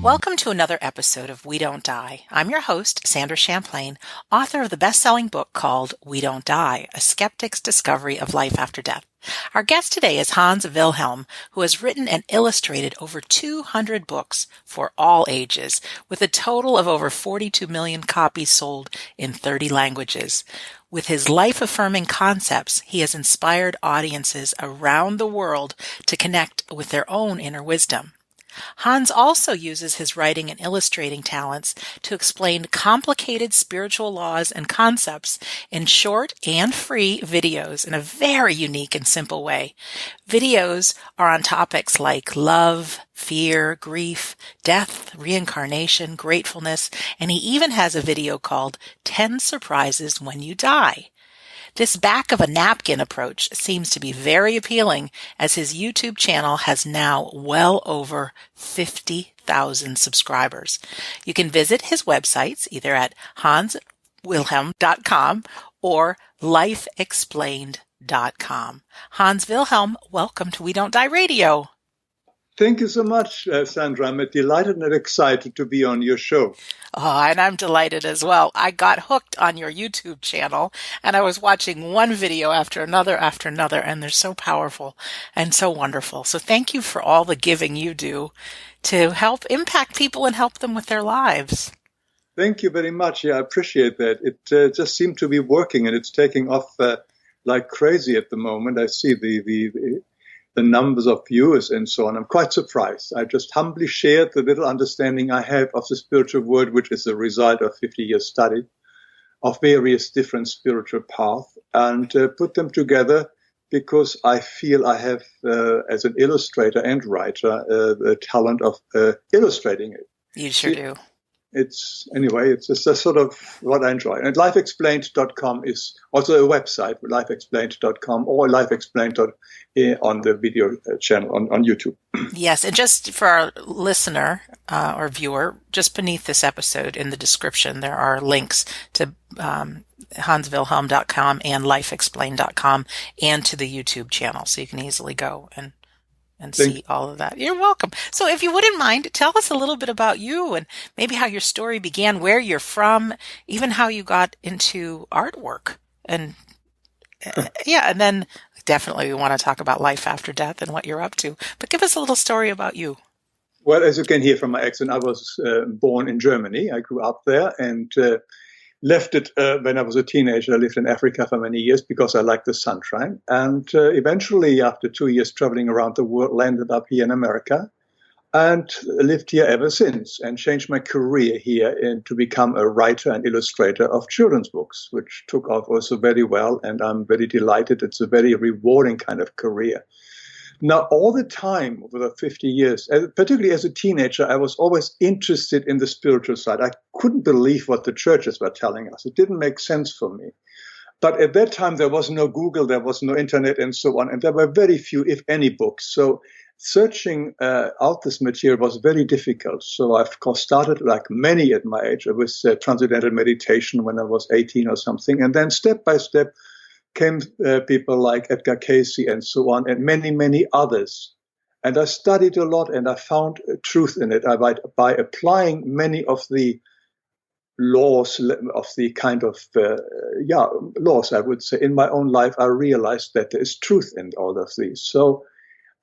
Welcome to another episode of We Don't Die. I'm your host, Sandra Champlain, author of the best-selling book called We Don't Die, A Skeptic's Discovery of Life After Death. Our guest today is Hans Wilhelm, who has written and illustrated over 200 books for all ages, with a total of over 42 million copies sold in 30 languages. With his life-affirming concepts, he has inspired audiences around the world to connect with their own inner wisdom. Hans also uses his writing and illustrating talents to explain complicated spiritual laws and concepts in short and free videos in a very unique and simple way. Videos are on topics like love, fear, grief, death, reincarnation, gratefulness, and he even has a video called 10 Surprises When You Die. This back-of-a-napkin approach seems to be very appealing, as his YouTube channel has now well over 50,000 subscribers. You can visit his websites either at hanswilhelm.com or lifeexplained.com. Hans Wilhelm, welcome to We Don't Die Radio. Thank you so much, Sandra. I'm delighted and excited to be on your show. Oh, and I'm delighted as well. I got hooked on your YouTube channel, and I was watching one video after another, and they're so powerful and so wonderful. So thank you for all the giving you do to help impact people and help them with their lives. Thank you very much. Yeah, I appreciate that. It just seemed to be working, and it's taking off like crazy at the moment. I see the numbers of viewers and so on. I'm quite surprised. I just humbly shared the little understanding I have of the spiritual world, which is a result of 50 years study of various different spiritual paths, and put them together because I feel I have, as an illustrator and writer, the talent of illustrating it. You sure do. It's just a sort of what I enjoy. And lifeexplained.com is also a website, lifeexplained.com or lifeexplained on the video channel on YouTube. Yes, and just for our listener or viewer, just beneath this episode in the description, there are links to hanswilhelm.com and lifeexplained.com and to the YouTube channel, so you can easily go and see all of that. You're welcome. So if you wouldn't mind, tell us a little bit about you and maybe how your story began, where you're from, even how you got into artwork. And and then definitely we want to talk about life after death and what you're up to. But give us a little story about you. Well, as you can hear from my accent, I was born in Germany. I grew up there and left it when I was a teenager. I lived in Africa for many years because I liked the sunshine. And eventually, after 2 years traveling around the world, landed up here in America and lived here ever since and changed my career here to become a writer and illustrator of children's books, which took off also very well. And I'm very delighted. It's a very rewarding kind of career. Now, all the time over the 50 years, particularly as a teenager, I was always interested in the spiritual side. I couldn't believe what the churches were telling us. It didn't make sense for me. But at that time, there was no Google, there was no internet and so on. And there were very few, if any, books. So searching out this material was very difficult. So I've started, like many at my age, with transcendental meditation when I was 18 or something. And then step by step, came people like Edgar Cayce and so on, and many, many others. And I studied a lot, and I found truth in it. By applying many of the laws, of the kind of, laws, I would say, in my own life, I realized that there is truth in all of these. So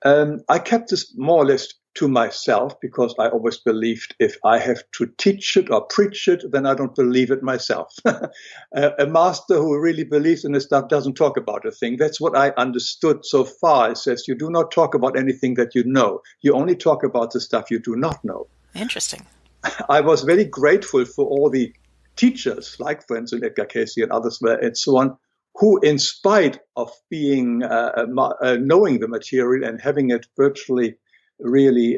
I kept this more or less to myself because I always believed if I have to teach it or preach it, then I don't believe it myself. A master who really believes in this stuff doesn't talk about a thing. That's what I understood so far. It says you do not talk about anything that you know. You only talk about the stuff you do not know. Interesting. I was very grateful for all the teachers, like for instance Edgar Cayce and others and so on, who in spite of being knowing the material and having it virtually really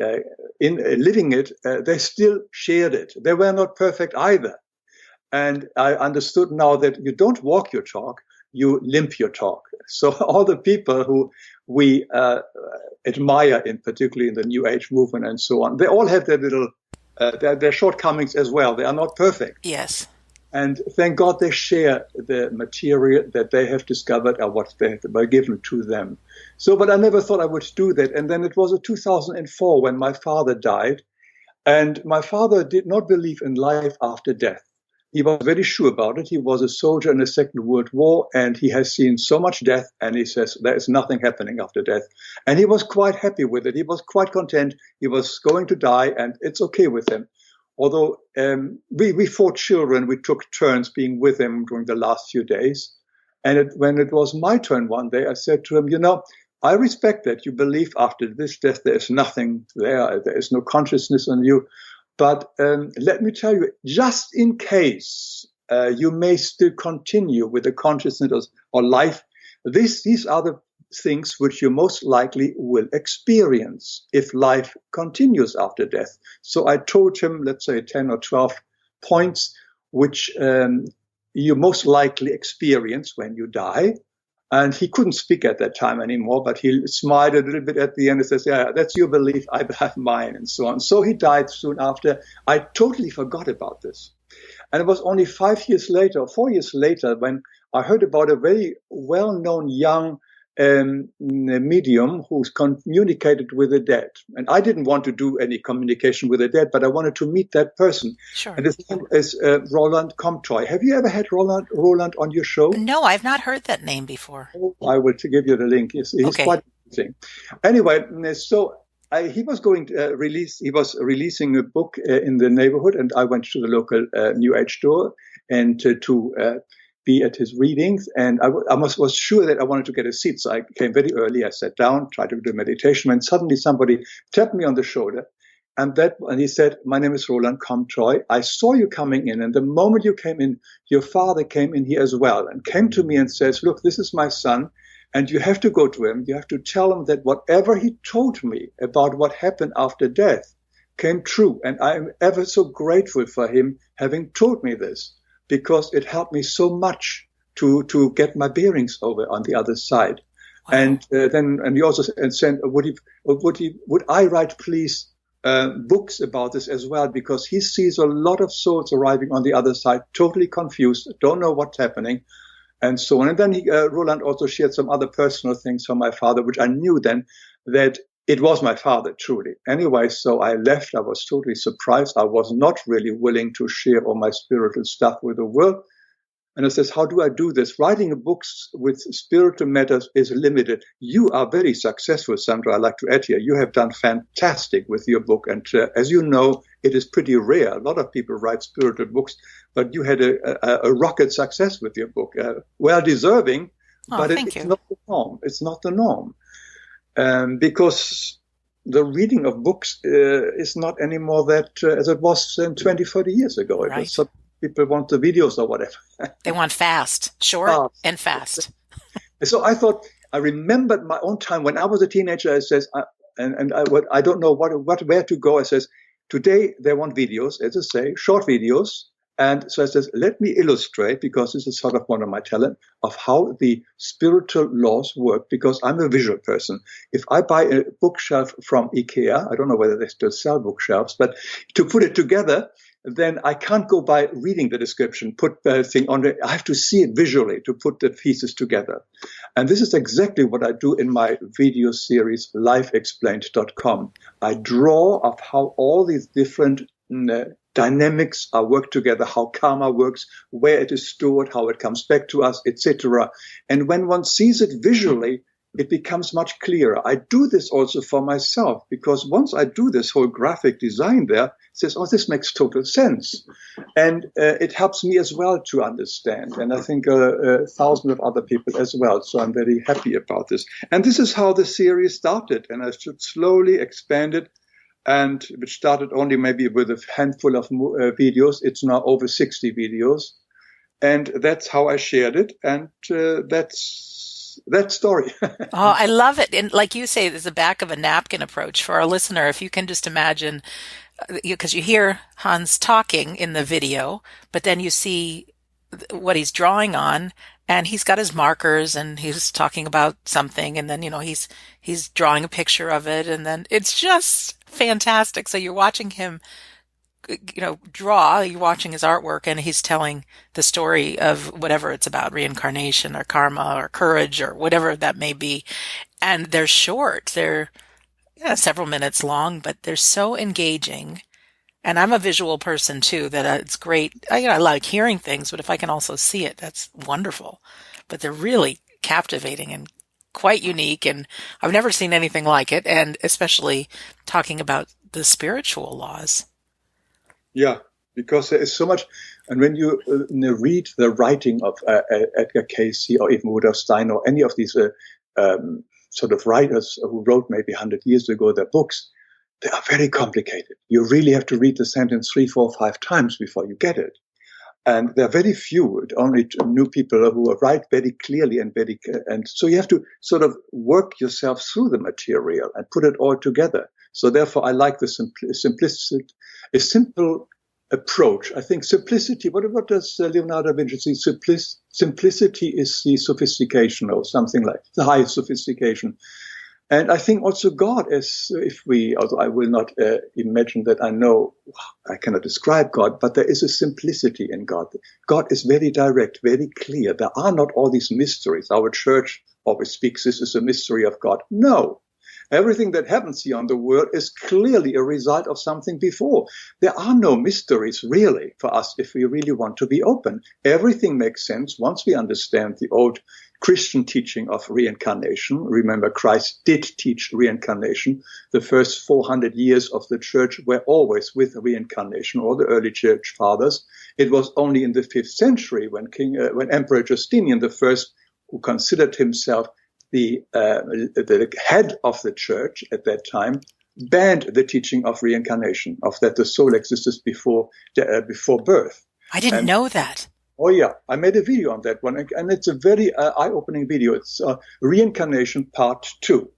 in living it, they still shared it. They were not perfect either. And I understood now that you don't walk your talk, you limp your talk. So all the people who we admire, in particularly in the New Age movement and so on, they all have their little their shortcomings as well. They are not perfect. Yes. And thank God they share the material that they have discovered or what they were given to them. So, but I never thought I would do that. And then it was in 2004 when my father died. And my father did not believe in life after death. He was very sure about it. He was a soldier in the Second World War, and he has seen so much death, and he says there is nothing happening after death. And he was quite happy with it. He was quite content. He was going to die, and it's okay with him. Although we 4 children, we took turns being with him during the last few days. And when it was my turn one day, I said to him, I respect that you believe after this death there is nothing there. There is no consciousness on you. But let me tell you, just in case you may still continue with the consciousness or life, these are the things which you most likely will experience if life continues after death. So I told him, let's say 10 or 12 points, which you most likely experience when you die. And he couldn't speak at that time anymore, but he smiled a little bit at the end and says, yeah, that's your belief, I have mine, and so on. So he died soon after. I totally forgot about this. And it was only 5 years later, or 4 years later, when I heard about a very well-known young medium who's communicated with the dead. And I didn't want to do any communication with the dead, but I wanted to meet that person. Sure. And his name is Roland Comtois. Have you ever had Roland on your show? No, I've not heard that name before. I will give you the link. He's okay. Quite interesting. Anyway, so he was going to he was releasing a book in the neighborhood, and I went to the local New Age store and to be at his readings. And I was sure that I wanted to get a seat. So I came very early. I sat down, tried to do meditation, and suddenly somebody tapped me on the shoulder. And he said, my name is Roland Comtois. I saw you coming in. And the moment you came in, your father came in here as well and came to me and says, look, this is my son. And you have to go to him. You have to tell him that whatever he told me about what happened after death came true. And I am ever so grateful for him having told me this, because it helped me so much to get my bearings over on the other side. Wow. And he also said, would I write, please, books about this as well, because he sees a lot of souls arriving on the other side, totally confused, don't know what's happening, and so on. And then Roland also shared some other personal things from my father, which I knew then that it was my father, truly. Anyway, so I left. I was totally surprised. I was not really willing to share all my spiritual stuff with the world. And I says, how do I do this? Writing books with spiritual matters is limited. You are very successful, Sandra. I'd like to add here. You have done fantastic with your book. And as you know, it is pretty rare. A lot of people write spiritual books, but you had a rocket success with your book. Well deserving, but it's not the norm. It's not the norm. Because the reading of books is not anymore that as it was 20, 30 years ago. Right. It was people want the videos or whatever. They want fast, short and fast. So I thought, I remembered my own time when I was a teenager. I says, I don't know where to go. I says, today they want videos, as I say, short videos. And so I says, let me illustrate, because this is sort of one of my talent, of how the spiritual laws work, because I'm a visual person. If I buy a bookshelf from IKEA, I don't know whether they still sell bookshelves, but to put it together, then I can't go by reading the description, put the thing on it. I have to see it visually to put the pieces together. And this is exactly what I do in my video series, lifeexplained.com. I draw of how all these different dynamics are worked together, how karma works, where it is stored, how it comes back to us, etc. And when one sees it visually, it becomes much clearer. I do this also for myself, because once I do this whole graphic design there, it says, oh, this makes total sense. And it helps me as well to understand. And I think thousands of other people as well. So I'm very happy about this. And this is how the series started. And I should slowly expand it. And which started only maybe with a handful of videos. It's now over 60 videos. And that's how I shared it. And that's that story. Oh, I love it. And like you say, there's a back of a napkin approach for our listener. If you can just imagine, because you hear Hans talking in the video, but then you see what he's drawing on, and he's got his markers and he's talking about something, and then, he's drawing a picture of it, and then it's just fantastic. So you're watching him, draw, you're watching his artwork, and he's telling the story of whatever it's about, reincarnation or karma or courage or whatever that may be. And they're short. They're several minutes long, but they're so engaging. And I'm a visual person too, that it's great. I like hearing things, but if I can also see it, that's wonderful. But they're really captivating and quite unique. And I've never seen anything like it. And especially talking about the spiritual laws. Yeah, because there is so much. And when you read the writing of Edgar Cayce or even Rudolf Steiner or any of these sort of writers who wrote maybe 100 years ago their books, they are very complicated. You really have to read the sentence 3, 4, 5 times before you get it. And there are very few, only new people who write very clearly and so you have to sort of work yourself through the material and put it all together. So therefore, I like the simplicity, a simple approach. I think simplicity. What does Leonardo da Vinci say? Simplicity is the sophistication, or something like the highest sophistication. And I think also God is, although I will not imagine that I cannot describe God, but there is a simplicity in God. God is very direct, very clear. There are not all these mysteries. Our church always speaks, this is a mystery of God. No. Everything that happens here on the world is clearly a result of something before. There are no mysteries really for us if we really want to be open. Everything makes sense once we understand the old Christian teaching of reincarnation. Remember, Christ did teach reincarnation. The first 400 years of the church were always with reincarnation, or the early church fathers. It was only in the 5th century when Emperor Justinian I, who considered himself the head of the church at that time, banned the teaching of reincarnation, of that the soul existed before birth. I didn't know that. Oh yeah, I made a video on that one, and it's a very eye-opening video. It's Reincarnation Part 2,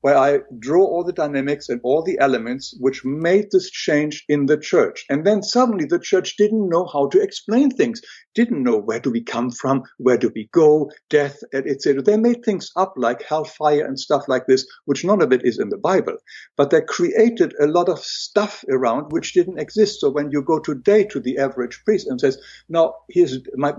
where I draw all the dynamics and all the elements which made this change in the church. And then suddenly the church didn't know how to explain things, didn't know where do we come from, where do we go, death, etc. They made things up like hellfire and stuff like this, which none of it is in the Bible. But they created a lot of stuff around which didn't exist. So when you go today to the average priest and says, now, here's my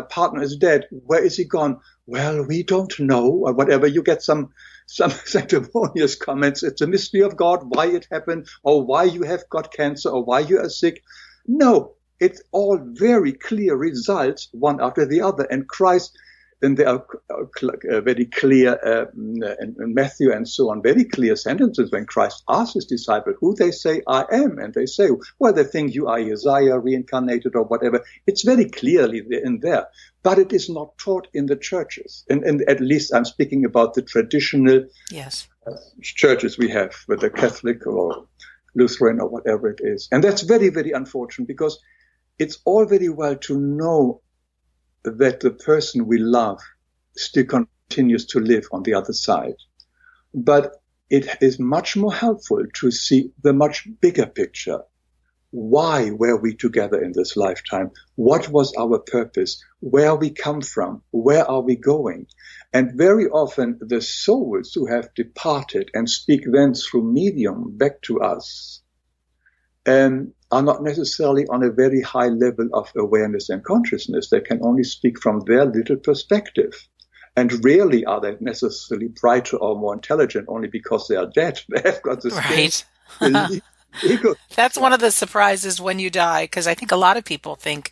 partner is dead, where is he gone? Well, we don't know, or whatever. You get some sanctimonious comments. It's a mystery of God, why it happened, or why you have got cancer, or why you are sick. No, it's all very clear results, one after the other. And Christ, then there are very clear, in Matthew and so on, very clear sentences when Christ asks his disciples who they say I am. And they say, well, they think you are Isaiah reincarnated or whatever. It's very clearly in there. But it is not taught in the churches. And at least I'm speaking about the traditional churches we have, whether Catholic or Lutheran or whatever it is. And that's very, very unfortunate, because it's all very well to know that the person we love still continues to live on the other side. But it is much more helpful to see the much bigger picture. Why were we together in this lifetime? What was our purpose? Where we come from? Where are we going? And very often the souls who have departed and speak then through medium back to us are not necessarily on a very high level of awareness and consciousness. They can only speak from their little perspective. And rarely are they necessarily brighter or more intelligent only because they are dead. They have got the right. That's one of the surprises when you die, because I think a lot of people think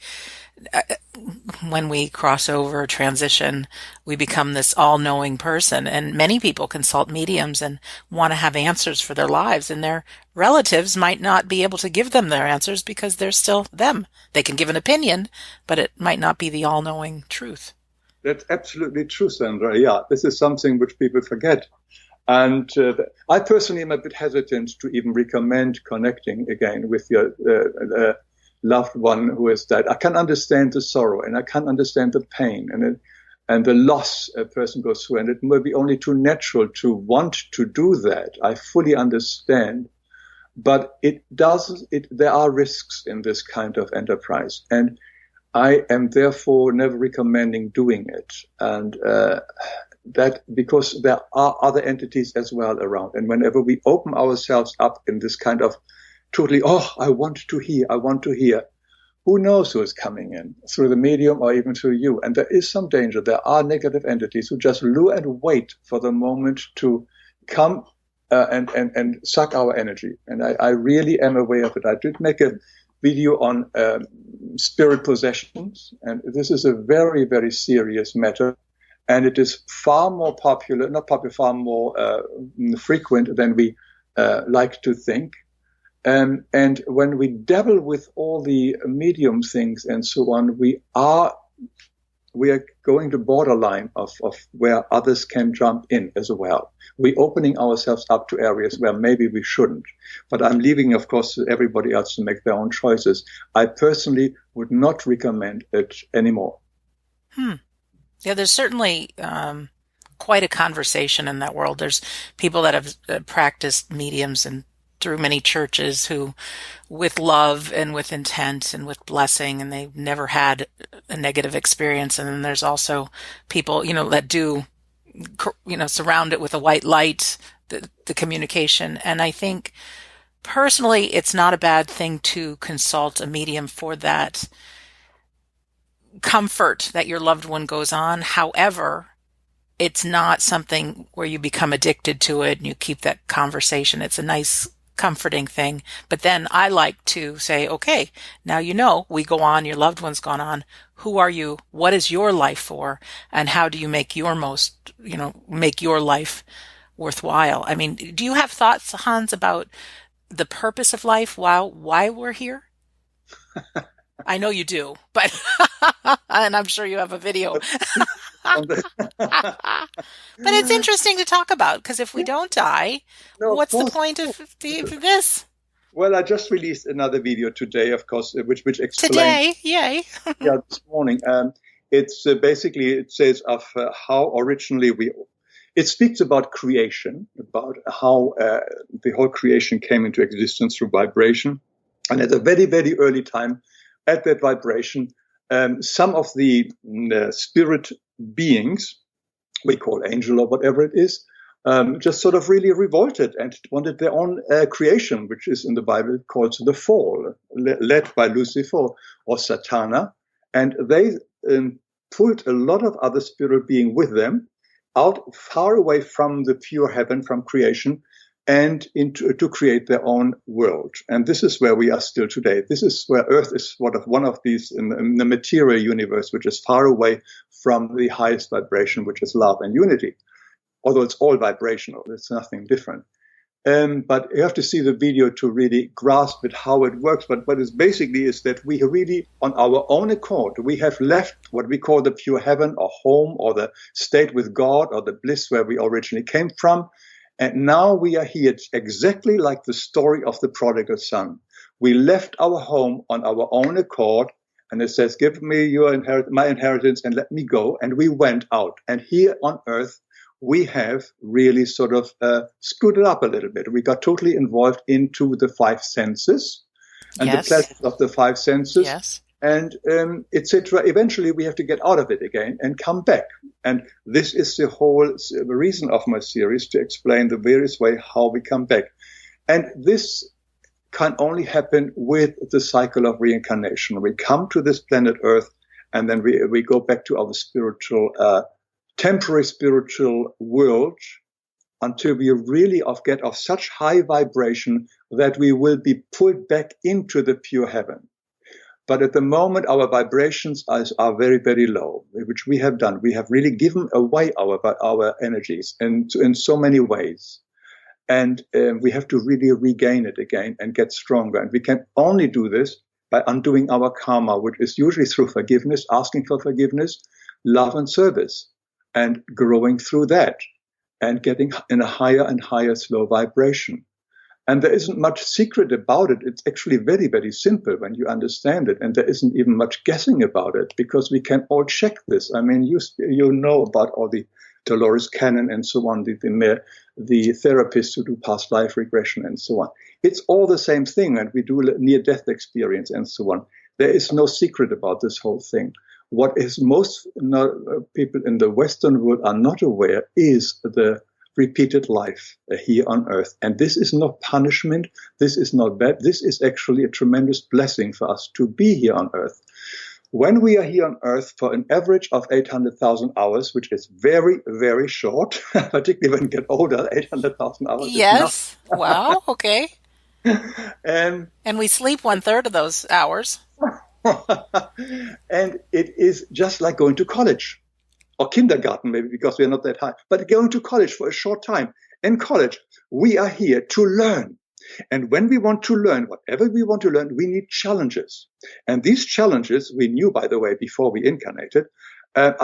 when we cross over, transition, we become this all-knowing person. And many people consult mediums and want to have answers for their lives, and their relatives might not be able to give them their answers because they're still them. They can give an opinion, but it might not be the all-knowing truth. That's absolutely true, Sandra. Yeah, this is something which people forget. And I personally am a bit hesitant to even recommend connecting again with your loved one who has died. I can understand the sorrow, and I can understand the pain and the loss a person goes through. And it may be only too natural to want to do that. I fully understand. But there are risks in this kind of enterprise. And I am therefore never recommending doing it. And that because there are other entities as well around. And whenever we open ourselves up in this kind of totally, I want to hear, who knows who is coming in through the medium or even through you. And there is some danger. There are negative entities who just lure and wait for the moment to come and suck our energy. And I really am aware of it. I did make a video on spirit possessions, and this is a very, very serious matter. And it is far more popular, not popular, far more frequent than we like to think. And when we dabble with all the medium things and so on, we are going to borderline of where others can jump in as well. We're opening ourselves up to areas where maybe we shouldn't. But I'm leaving, of course, everybody else to make their own choices. I personally would not recommend it anymore. Yeah, there's certainly quite a conversation in that world. There's people that have practiced mediums and through many churches who, with love and with intent and with blessing, and they've never had a negative experience. And then there's also people, that do, surround it with a white light, the communication. And I think personally, it's not a bad thing to consult a medium for that comfort that your loved one goes on. However, it's not something where you become addicted to it and you keep that conversation. It's a nice, comforting thing. But then I like to say, okay, now we go on, your loved one's gone on. Who are you? What is your life for? And how do you make your make your life worthwhile? I mean, do you have thoughts, Hans, about the purpose of life, why we're here? I know you do, but and I'm sure you have a video. But it's interesting to talk about, because if we don't die, what's the point of this? Well, I just released another video today, of course, which explains. Today, yay! Yeah, this morning. It's basically, it says of how originally it speaks about creation, about how the whole creation came into existence through vibration. And at a very, very early time, at that vibration, some of the spirit beings, we call angel or whatever it is, just sort of really revolted and wanted their own creation, which is in the Bible called the fall, led by Lucifer or Satana. And they pulled a lot of other spirit beings with them out far away from the pure heaven, from creation, and to create their own world. And this is where we are still today. This is where Earth is one of these in the material universe, which is far away from the highest vibration, which is love and unity. Although it's all vibrational, it's nothing different. But you have to see the video to really grasp it, how it works. But what it basically is that we really, on our own accord, we have left what we call the pure heaven or home or the state with God or the bliss where we originally came from. And now we are here exactly like the story of the prodigal son. We left our home on our own accord, and it says, give me my inheritance and let me go. And we went out. And here on earth, we have really sort of screwed it up a little bit. We got totally involved into the five senses and the pleasures of the five senses. Yes. And etc. Eventually, we have to get out of it again and come back. And this is the whole reason of my series, to explain the various way how we come back. And this can only happen with the cycle of reincarnation. We come to this planet Earth, and then we go back to our temporary spiritual world until we really get of such high vibration that we will be pulled back into the pure heaven. But at the moment, our vibrations are very, very low, which we have done. We have really given away our energies in so many ways. And we have to really regain it again and get stronger. And we can only do this by undoing our karma, which is usually through forgiveness, asking for forgiveness, love and service, and growing through that and getting in a higher and higher slow vibration. And there isn't much secret about it. It's actually very, very simple when you understand it. And there isn't even much guessing about it, because we can all check this. I mean, you know about all the Dolores Cannon and so on, the therapists who do past life regression and so on. It's all the same thing. And we do near-death experience and so on. There is no secret about this whole thing. What is most people in the Western world are not aware is the repeated life here on earth. And this is not punishment. This is not bad. This is actually a tremendous blessing for us to be here on earth. When we are here on Earth for an average of 800,000 hours, which is very, very short, particularly when you get older, 800,000 hours is not. Yes. Wow. Okay. And And we sleep 1/3 of those hours. and it is just like going to college or kindergarten, maybe because we are not that high, but going to college for a short time. In college, we are here to learn. And when we want to learn, whatever we want to learn, we need challenges. And these challenges, we knew, by the way, before we incarnated,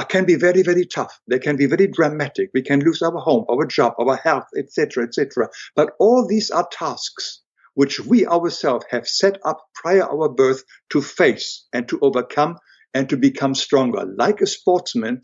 can be very, very tough. They can be very dramatic. We can lose our home, our job, our health, etc., etc. But all these are tasks which we ourselves have set up prior our birth to face and to overcome and to become stronger. Like a sportsman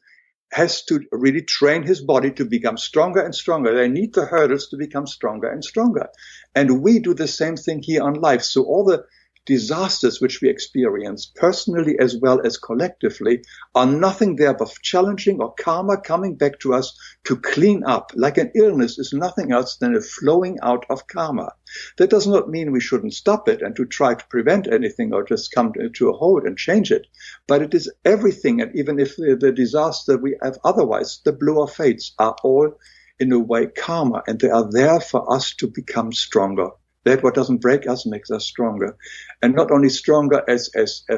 has to really train his body to become stronger and stronger. They need the hurdles to become stronger and stronger. And we do the same thing here on life. So all the disasters which we experience, personally as well as collectively, are nothing there but challenging or karma coming back to us to clean up. Like an illness is nothing else than a flowing out of karma. That does not mean we shouldn't stop it and to try to prevent anything or just come to a halt and change it. But it is everything. And even if the disaster we have otherwise, the blue of fates are all in a way karma, and they are there for us to become stronger. That what doesn't break us makes us stronger. And not only stronger as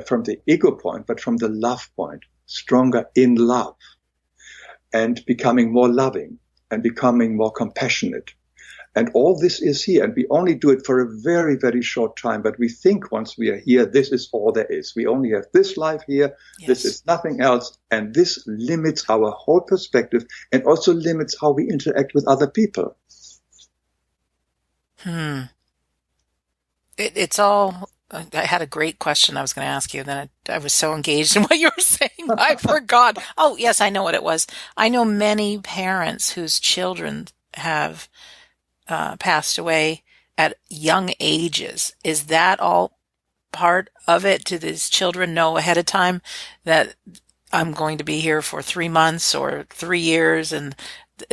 from the ego point, but from the love point. Stronger in love. And becoming more loving. And becoming more compassionate. And all this is here. And we only do it for a very, very short time. But we think once we are here, this is all there is. We only have this life here. Yes. This is nothing else. And this limits our whole perspective and also limits how we interact with other people. It's all, I had a great question I was going to ask you, then I was so engaged in what you were saying, I forgot. Oh, yes, I know what it was. I know many parents whose children have passed away at young ages. Is that all part of it? Do these children know ahead of time that I'm going to be here for 3 months or 3 years? And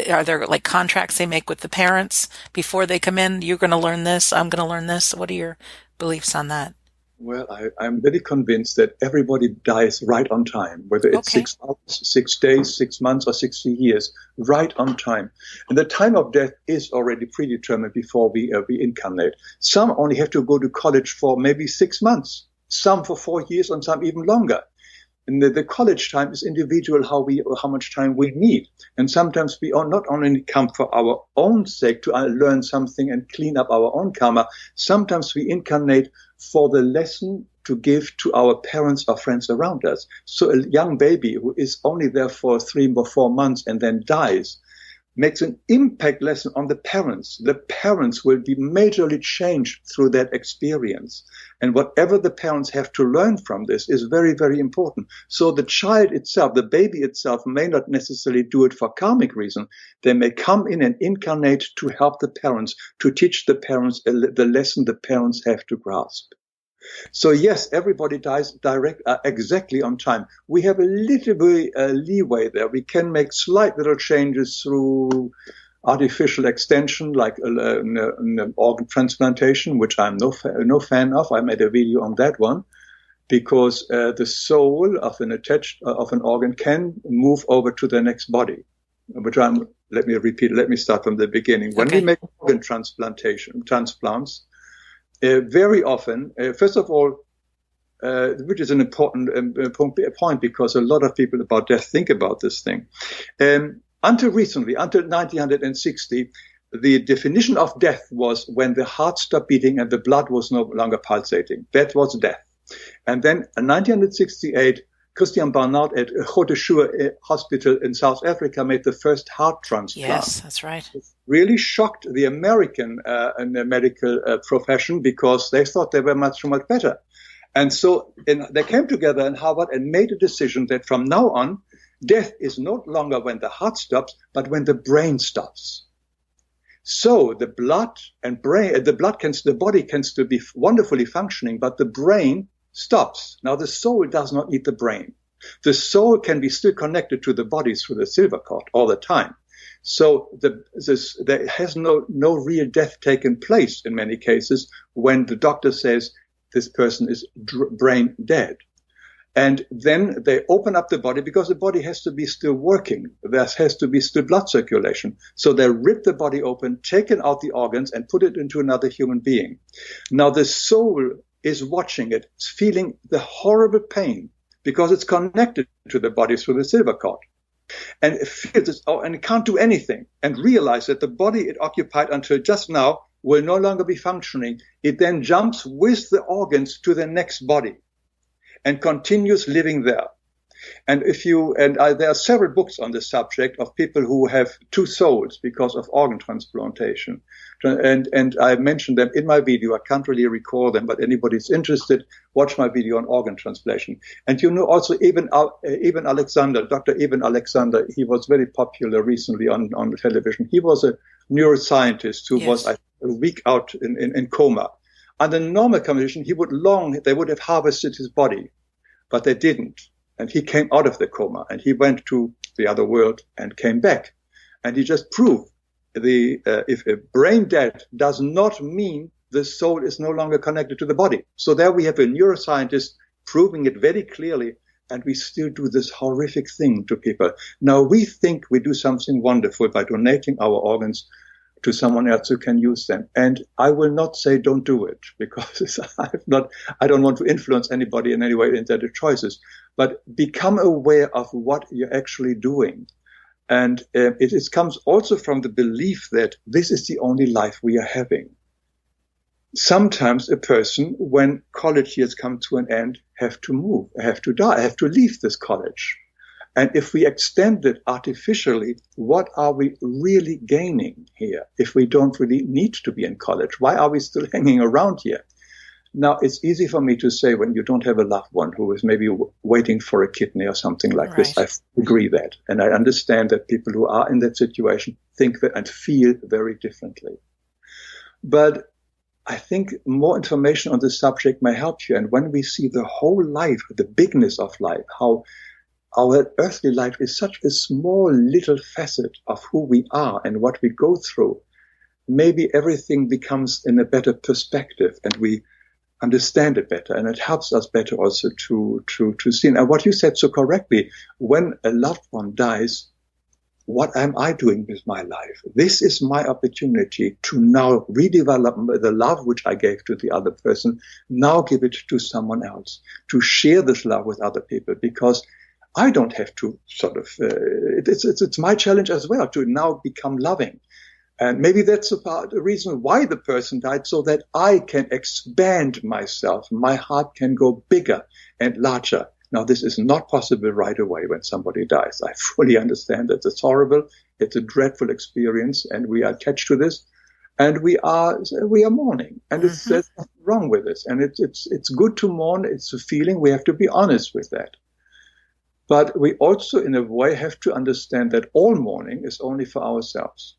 are there like contracts they make with the parents before they come in? You're going to learn this. I'm going to learn this. What are your beliefs on that? Well, I'm very convinced that everybody dies right on time, whether it's 6 hours, 6 days, 6 months, or 60 years, right on time. And the time of death is already predetermined before we incarnate. Some only have to go to college for maybe 6 months, some for 4 years, and some even longer. And the college time is individual, how much time we need. And sometimes we not only come for our own sake to learn something and clean up our own karma. Sometimes we incarnate for the lesson to give to our parents or friends around us. So a young baby who is only there for 3 or 4 months and then dies makes an impact lesson on the parents. The parents will be majorly changed through that experience. And whatever the parents have to learn from this is very, very important. So the child itself, the baby itself, may not necessarily do it for karmic reason. They may come in and incarnate to help the parents, to teach the parents the lesson the parents have to grasp. So yes, everybody dies exactly on time. We have a little bit leeway there. We can make slight little changes through artificial extension, like an organ transplantation, which I'm no fan of. I made a video on that one, because the soul of an organ can move over to the next body. Let me start from the beginning. When we make organ transplants, very often, first of all, which is an important point, because a lot of people about death think about this thing. Until recently, until 1960, the definition of death was when the heart stopped beating and the blood was no longer pulsating. That was death. And then in 1968, Christian Barnard at Groote Schuur Hospital in South Africa made the first heart transplant. Yes, that's right. It really shocked the American medical profession, because they thought they were much better. And so they came together in Harvard and made a decision that from now on, death is no longer when the heart stops, but when the brain stops. So the blood and brain, the body can still be wonderfully functioning, but the brain stops. Now the soul does not need the brain. The soul can be still connected to the body through the silver cord all the time. So there has no real death taken place in many cases when the doctor says this person is brain dead. And then they open up the body because the body has to be still working. There has to be still blood circulation. So they rip the body open, taken out the organs, and put it into another human being. Now the soul is watching it, feeling the horrible pain because it's connected to the body through the silver cord. And it feels it, and it can't do anything, and realize that the body it occupied until just now will no longer be functioning. It then jumps with the organs to the next body and continues living there. And there are several books on the subject of people who have two souls because of organ transplantation. And I mentioned them in my video. I can't really recall them, but anybody's interested, watch my video on organ transplantation. And also Ibn Alexander, Dr. Ibn Alexander, he was very popular recently on television. He was a neuroscientist who was a week out in coma. Under normal condition, they would have harvested his body, but they didn't. And he came out of the coma and he went to the other world and came back. And he just proved if a brain death does not mean the soul is no longer connected to the body. So there we have a neuroscientist proving it very clearly. And we still do this horrific thing to people. Now we think we do something wonderful by donating our organs to someone else who can use them. And I will not say don't do it, because I don't want to influence anybody in any way in their choices, but become aware of what you're actually doing. And it comes also from the belief that this is the only life we are having. Sometimes a person, when college years come to an end, have to move, have to die, have to leave this college. And if we extend it artificially, what are we really gaining here if we don't really need to be in college? Why are we still hanging around here? Now, it's easy for me to say when you don't have a loved one who is maybe waiting for a kidney or something like this. I agree that. And I understand that people who are in that situation think that and feel very differently. But I think more information on this subject may help you. And when we see the whole life, the bigness of life, how our earthly life is such a small little facet of who we are and what we go through, maybe everything becomes in a better perspective and we understand it better, and it helps us better also to see. And what you said so correctly, when a loved one dies, what am I doing with my life? This is my opportunity to now redevelop the love which I gave to the other person, now give it to someone else, to share this love with other people, because I don't have to it's my challenge as well to now become loving. And maybe that's about the reason why the person died, so that I can expand myself. My heart can go bigger and larger. Now, this is not possible right away when somebody dies. I fully understand that it's horrible. It's a dreadful experience, and we are attached to this, and we are mourning, and there's nothing wrong with this. And it's good to mourn. It's a feeling. We have to be honest with that. But we also, in a way, have to understand that all mourning is only for ourselves.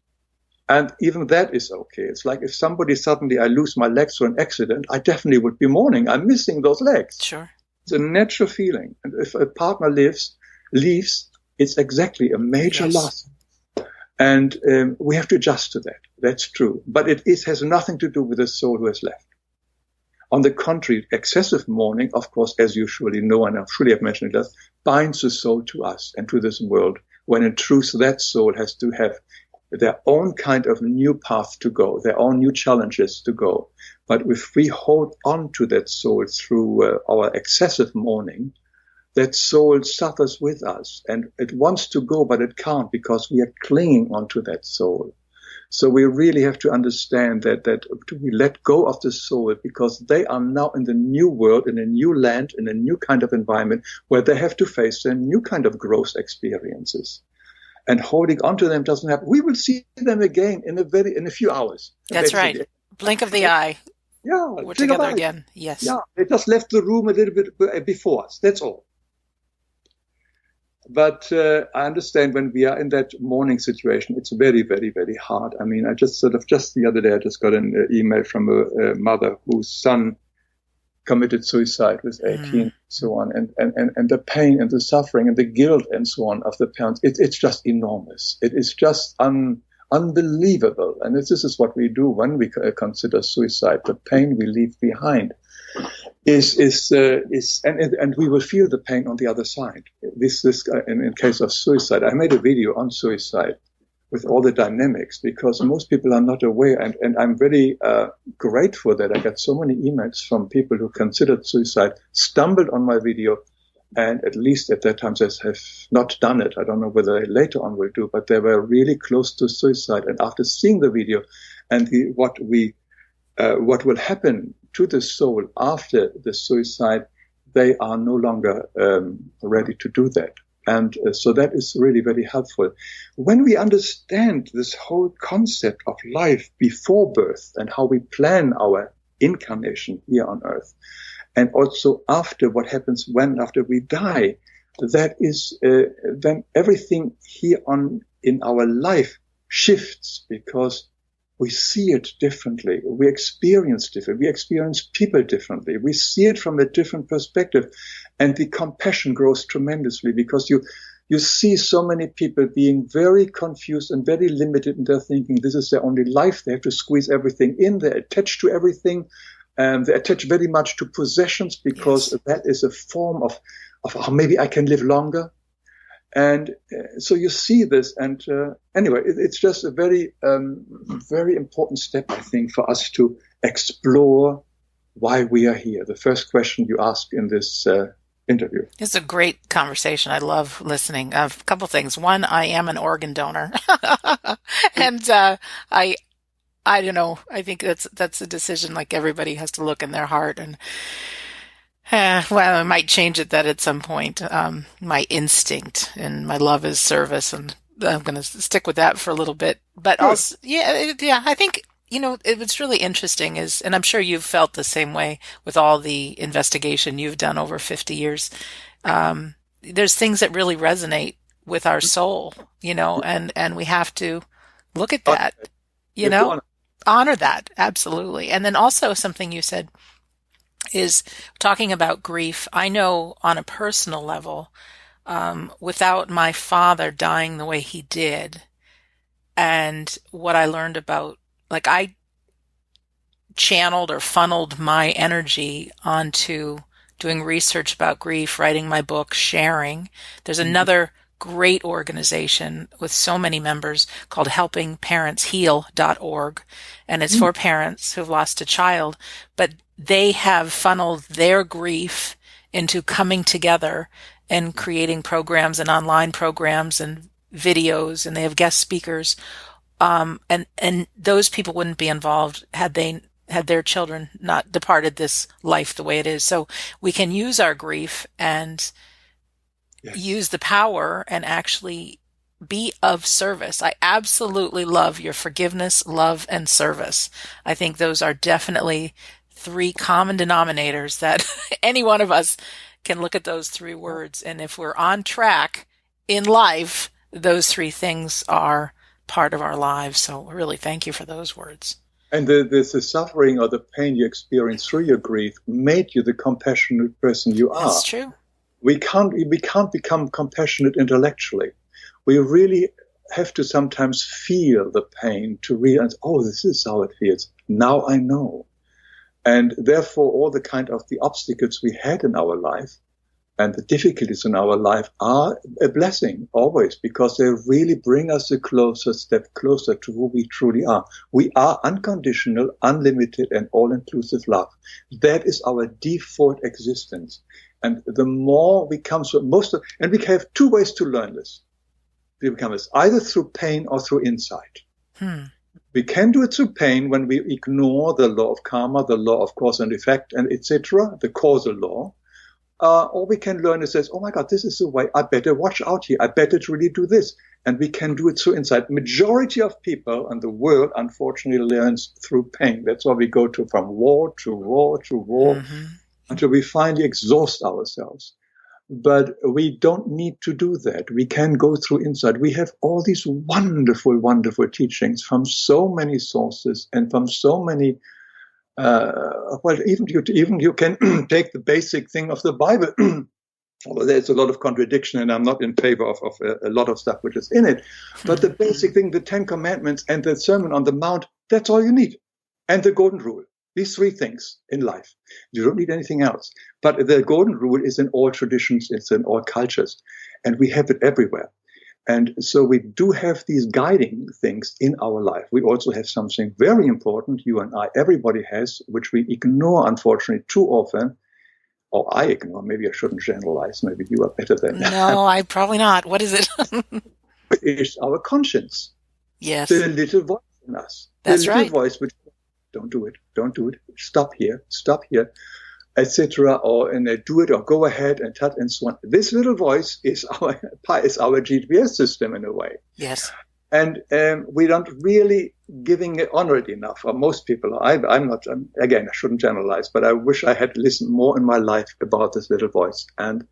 And even that is okay. It's like if somebody suddenly, I lose my legs through an accident, I definitely would be mourning. I'm missing those legs. Sure. It's a natural feeling. And if a partner leaves, it's exactly a major loss. And we have to adjust to that. That's true. But it has nothing to do with the soul who has left. On the contrary, excessive mourning, of course, as you surely know, and I surely have mentioned it, binds the soul to us and to this world, when in truth that soul has to have their own kind of new path to go, their own new challenges to go. But if we hold on to that soul through our excessive mourning, that soul suffers with us, and it wants to go, but it can't, because we are clinging onto that soul. So we really have to understand that we let go of the soul, because they are now in the new world, in a new land, in a new kind of environment where they have to face a new kind of growth experiences. And holding on to them doesn't happen. We will see them again in a few hours. That's right. Blink of the eye. Yeah. We're together again. Yes. Yeah. They just left the room a little bit before us. That's all. But I understand when we are in that mourning situation, it's very, very, very hard. I mean, just the other day, I just got an email from a mother whose son committed suicide with 18 and so on, and the pain and the suffering and the guilt and so on of the parents, it's just enormous. It is just unbelievable. And this is what we do when we consider suicide, the pain we leave behind. and we will feel the pain on the other side. This in case of suicide, I made a video on suicide with all the dynamics, because most people are not aware, and I'm very grateful that I got so many emails from people who considered suicide, stumbled on my video, and at least at that time they have not done it. I don't know whether they later on will do, but they were really close to suicide. And after seeing the video and what will happen to the soul after the suicide, they are no longer ready to do that. And so that is really very helpful. When we understand this whole concept of life before birth and how we plan our incarnation here on earth, and also after, what happens after we die, that is, then everything here in our life shifts, because we see it differently. We experience differently. We experience people differently. We see it from a different perspective. And the compassion grows tremendously, because you see so many people being very confused and very limited in their thinking. This is their only life. They have to squeeze everything in. They're attached to everything. They attach very much to possessions, because that is a form of how maybe I can live longer. And so you see this, and anyway, it's just a very, very important step, I think, for us to explore why we are here. The first question you asked in this interview. It's a great conversation. I love listening. A couple things. One, I am an organ donor, and I don't know. I think that's a decision. Like, everybody has to look in their heart, and well, I might change it that at some point. My instinct and my love is service, and I'm going to stick with that for a little bit. But also, I think, what's really interesting is, and I'm sure you've felt the same way with all the investigation you've done over 50 years. There's things that really resonate with our soul, and we have to look at that, honor that. Absolutely. And then also something you said is talking about grief. I know on a personal level, without my father dying the way he did, and what I learned about, like, I channeled or funneled my energy onto doing research about grief, writing my book, sharing. There's another great organization with so many members called helpingparentsheal.org, and it's for parents who've lost a child, but they have funneled their grief into coming together and creating programs and online programs and videos, and they have guest speakers. And those people wouldn't be involved had their children not departed this life the way it is. So we can use our grief and use the power and actually be of service. I absolutely love your forgiveness, love, and service. I think those are definitely three common denominators that any one of us can look at those three words. And if we're on track in life, those three things are part of our lives. So really, thank you for those words. And the suffering or the pain you experience through your grief made you the compassionate person you are. That's true. We can't become compassionate intellectually. We really have to sometimes feel the pain to realize, oh, this is how it feels. Now I know. And therefore, all the kind of the obstacles we had in our life and the difficulties in our life are a blessing always, because they really bring us a step closer to who we truly are. We are unconditional, unlimited, and all-inclusive love. That is our default existence. And the more we come to and we have two ways to learn this. We become this either through pain or through insight. We can do it through pain when we ignore the law of karma, the law of cause and effect, and etc., the causal law. Or we can learn it says, oh my God, this is the way. I better watch out here. I better really do this. And we can do it through insight. Majority of people in the world, unfortunately, learns through pain. That's why we go from war to war to war until we finally exhaust ourselves. But we don't need to do that. We can go through insight. We have all these wonderful, wonderful teachings from so many sources and from so many. Even you can take the basic thing of the Bible. Although there's a lot of contradiction, and I'm not in favor of a lot of stuff which is in it. But the basic thing, the 10 Commandments and the Sermon on the Mount, that's all you need. And the Golden Rule. These three things in life. You don't need anything else. But the golden rule is in all traditions, it's in all cultures, and we have it everywhere. And so we do have these guiding things in our life. We also have something very important, you and I, everybody has, which we ignore, unfortunately, too often. Or I ignore, maybe I shouldn't generalize, maybe you are better than that. No, I probably not. What is it? It's our conscience. Yes. The little voice in us. That's the little right. voice which, don't do it, stop here, etc. Or and do it or go ahead and touch and so on. This little voice is our GPS system in a way. Yes. And we don't really giving it honor it enough. Or most people, I'm not. Again, I shouldn't generalize, but I wish I had listened more in my life about this little voice. And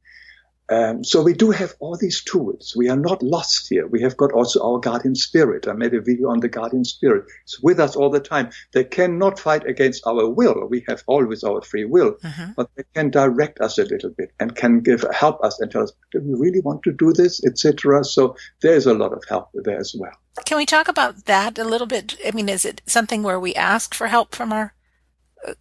so we do have all these tools. We are not lost here. We have got also our guardian spirit. I made a video on the guardian spirit. It's with us all the time. They cannot fight against our will. We have always our free will, but they can direct us a little bit and can help us and tell us, do we really want to do this, etc. So there's a lot of help there as well. Can we talk about that a little bit? I mean, is it something where we ask for help from our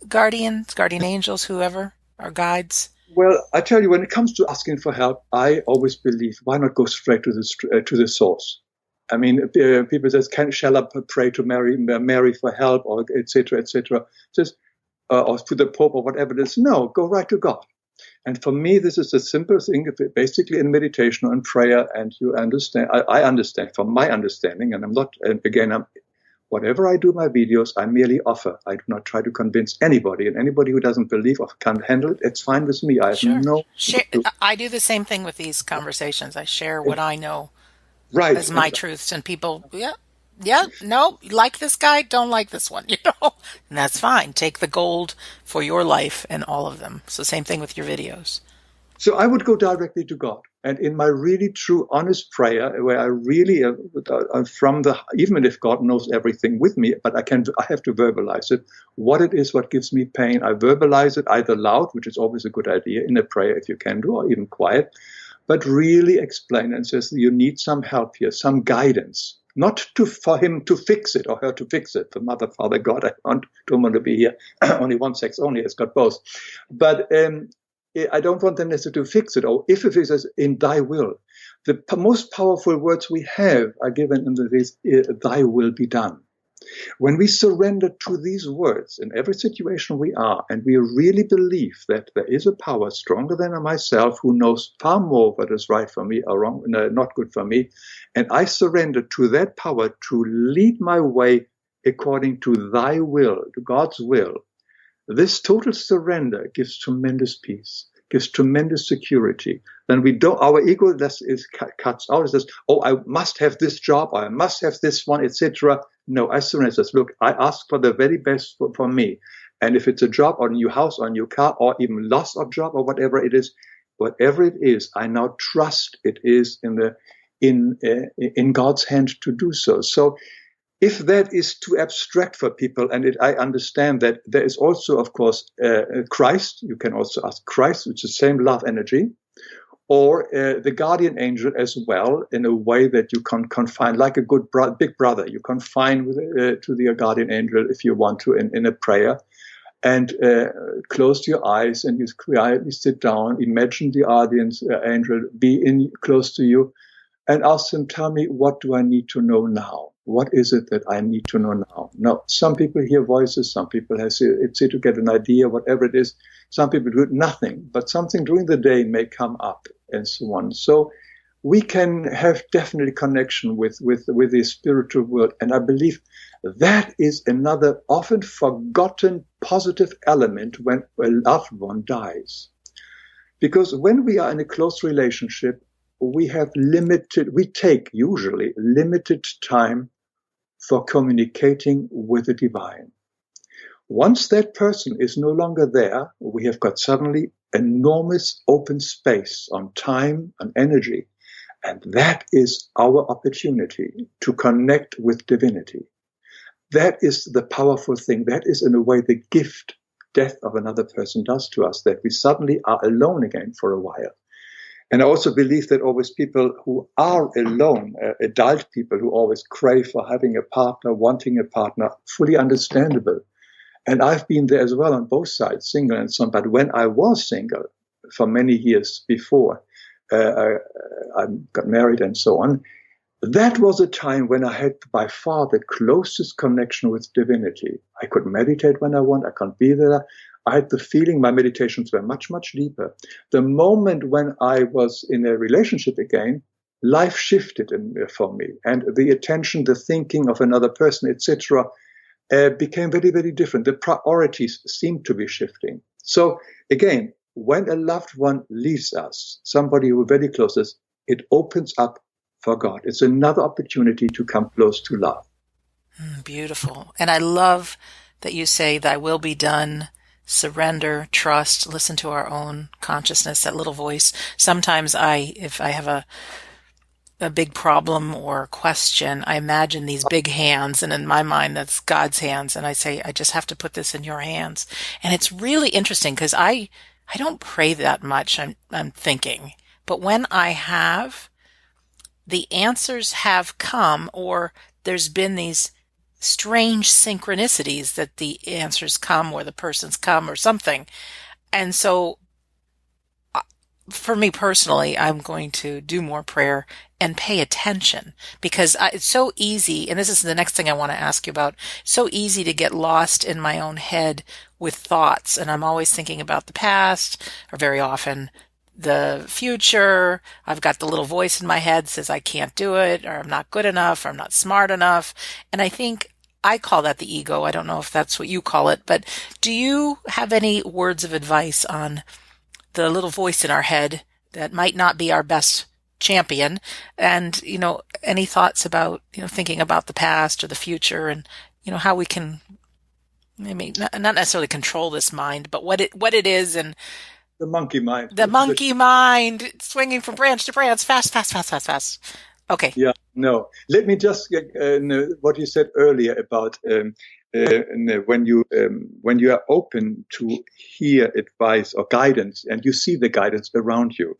guardian angels, whoever, our guides? Well, I tell you, when it comes to asking for help, I always believe, why not go straight to the source? I mean, people say, shall I pray to Mary for help, or etc., etc. Or to the Pope or whatever it is? No, go right to God. And for me, this is a simple thing, basically in meditation or in prayer, and you understand. I understand from my understanding, and I'm not. And again, whatever I do my videos, I merely offer. I do not try to convince anybody, and anybody who doesn't believe or can't handle it, it's fine with me. I have I do the same thing with these conversations. I share what I know as my truths, and people, no, like this guy, don't like this one, and that's fine. Take the gold for your life and all of them. So same thing with your videos. So I would go directly to God. And in my really true, honest prayer, where I really, even if God knows everything with me, but I have to verbalize it, what it is, what gives me pain. I verbalize it either loud, which is always a good idea in a prayer if you can do, or even quiet, but really explain and says, you need some help here, some guidance. Not for him to fix it or her to fix it. For Mother, Father, God, I don't want to be here. Only one sex only, it's got both. But I don't want them necessarily to fix it, or if it is in thy will. The most powerful words we have are given in this, thy will be done. When we surrender to these words in every situation we are, and we really believe that there is a power stronger than myself who knows far more what is right for me or wrong, not good for me, and I surrender to that power to lead my way according to thy will, to God's will, this total surrender gives tremendous peace, gives tremendous security. Then our ego cuts out. It says, oh, I must have this job, or I must have this one, etc. No, I surrender. It says, look, I ask for the very best for me. And if it's a job or a new house or a new car or even loss of job or whatever it is, I now trust it is in God's hand to do so. So if that is too abstract for people, and I understand that there is also, of course, Christ. You can also ask Christ, which is the same love energy, or the guardian angel as well, in a way that you can confine, like a good big brother. You confine to the guardian angel if you want to in a prayer, and close your eyes and you quietly sit down. Imagine the guardian angel be close to you, and ask them, tell me, what do I need to know now? What is it that I need to know now? Now, some people hear voices, some people have to get an idea, whatever it is. Some people do nothing, but something during the day may come up and so on. So we can have definitely connection with the spiritual world. And I believe that is another often forgotten positive element when a loved one dies. Because when we are in a close relationship, we take usually limited time for communicating with the divine. Once that person is no longer there, we have got suddenly enormous open space on time and energy. And that is our opportunity to connect with divinity. That is the powerful thing. That is, in a way, the gift death of another person does to us, that we suddenly are alone again for a while. And I also believe that always people who are alone, adult people who always crave for having a partner, wanting a partner, fully understandable. And I've been there as well on both sides, single and so on. But when I was single for many years before I got married and so on, that was a time when I had by far the closest connection with divinity. I could meditate when I want. I can't be there. I had the feeling my meditations were much, much deeper. The moment when I was in a relationship again, life shifted for me. And the attention, the thinking of another person, etc., became very, very different. The priorities seemed to be shifting. So again, when a loved one leaves us, somebody who very close to us, it opens up for God. It's another opportunity to come close to love. Beautiful. And I love that you say, thy will be done, surrender, trust, listen to our own consciousness, that little voice. Sometimes if I have a big problem or question, I imagine these big hands, and in my mind, that's God's hands. And I say, I just have to put this in your hands. And it's really interesting because I don't pray that much, I'm thinking. But when I have, the answers have come, or there's been these strange synchronicities that the answers come or the person's come or something. And so for me personally, I'm going to do more prayer and pay attention, because it's so easy. And this is the next thing I want to ask you about. So easy to get lost in my own head with thoughts. And I'm always thinking about the past, or very often the future. I've got the little voice in my head that says I can't do it, or I'm not good enough, or I'm not smart enough. And I think I call that the ego. I don't know if that's what you call it, but do you have any words of advice on the little voice in our head that might not be our best champion? And, any thoughts about, thinking about the past or the future, and, how we can maybe not necessarily control this mind, but what it is, and the monkey mind. The monkey mind, swinging from branch to branch, fast. Okay. Yeah, no. Let me just what you said earlier about when you are open to hear advice or guidance, and you see the guidance around you.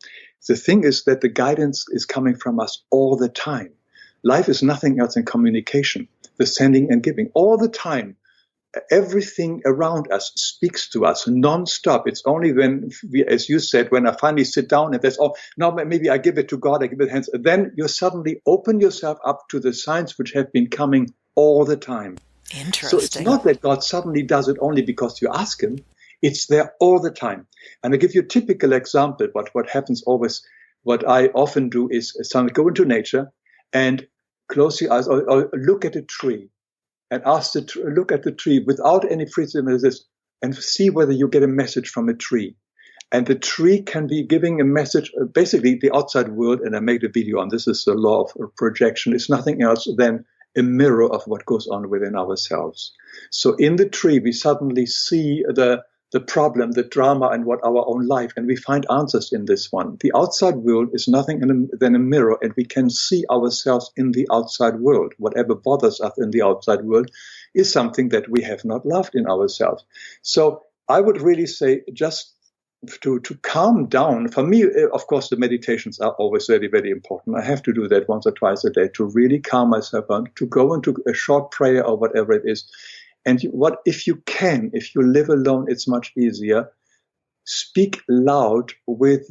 The thing is that the guidance is coming from us all the time. Life is nothing else than communication, the sending and giving all the time. Everything around us speaks to us non-stop. It's only when as you said, when I finally sit down and there's, now maybe I give it to God, I give it hands, then you suddenly open yourself up to the signs which have been coming all the time. Interesting. So it's not that God suddenly does it only because you ask him. It's there all the time. And I give you a typical example, but what happens always, what I often do is go into nature and close your eyes or look at a tree. And look at the tree without any prejudice and see whether you get a message from a tree. And the tree can be giving a message, basically the outside world, and I made a video on this, is the law of projection. It's nothing else than a mirror of what goes on within ourselves. So in the tree, we suddenly see the problem, the drama, and what our own life, and we find answers in this one. The outside world is nothing than a mirror, and we can see ourselves in the outside world. Whatever bothers us in the outside world is something that we have not loved in ourselves. So I would really say, just to calm down. For me, of course, the meditations are always very, very important. I have to do that once or twice a day to really calm myself down, to go into a short prayer or whatever it is. And if you live alone, it's much easier. Speak loud with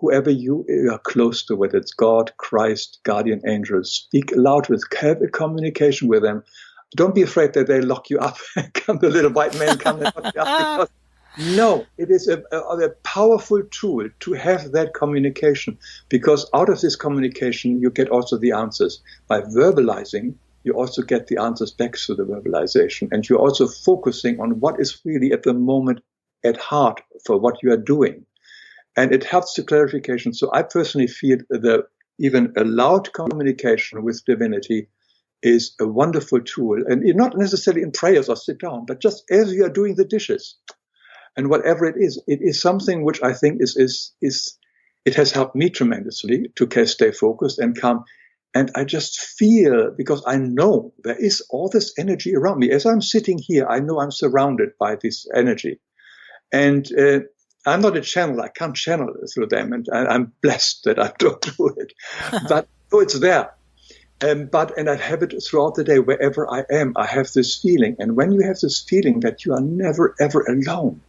whoever you are close to, whether it's God, Christ, guardian angels. Speak loud have a communication with them. Don't be afraid that they lock you up. Come, the little white man, come and lock you up. No, it is a powerful tool to have that communication, because out of this communication, you get also the answers. By verbalizing, you also get the answers back through the verbalization. And you're also focusing on what is really at the moment at heart for what you are doing. And it helps the clarification. So I personally feel that even a loud communication with divinity is a wonderful tool. And not necessarily in prayers or sit down, but just as you are doing the dishes. And whatever it is something which I think it has helped me tremendously to stay focused and calm. And I just feel, because I know there is all this energy around me. As I'm sitting here, I know I'm surrounded by this energy. And I'm not a channel. I can't channel through them. And I'm blessed that I don't do it. But it's there. And I have it throughout the day, wherever I am, I have this feeling. And when you have this feeling that you are never, ever alone,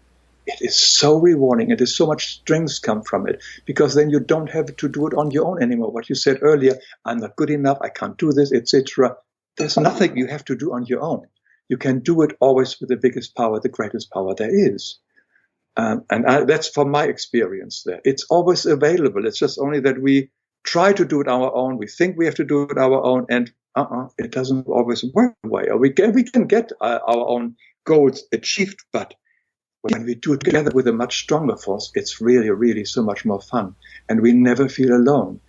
it is so rewarding. It is so much strength come from it, because then you don't have to do it on your own anymore. What you said earlier, I'm not good enough, I can't do this, etc. There's nothing you have to do on your own. You can do it always with the biggest power, the greatest power there is. That's from my experience there. It's always available. It's just only that we try to do it our own. We think we have to do it our own, and it doesn't always work that way. Or we can get our own goals achieved, but when we do it together with a much stronger force, it's really, really so much more fun, and we never feel alone.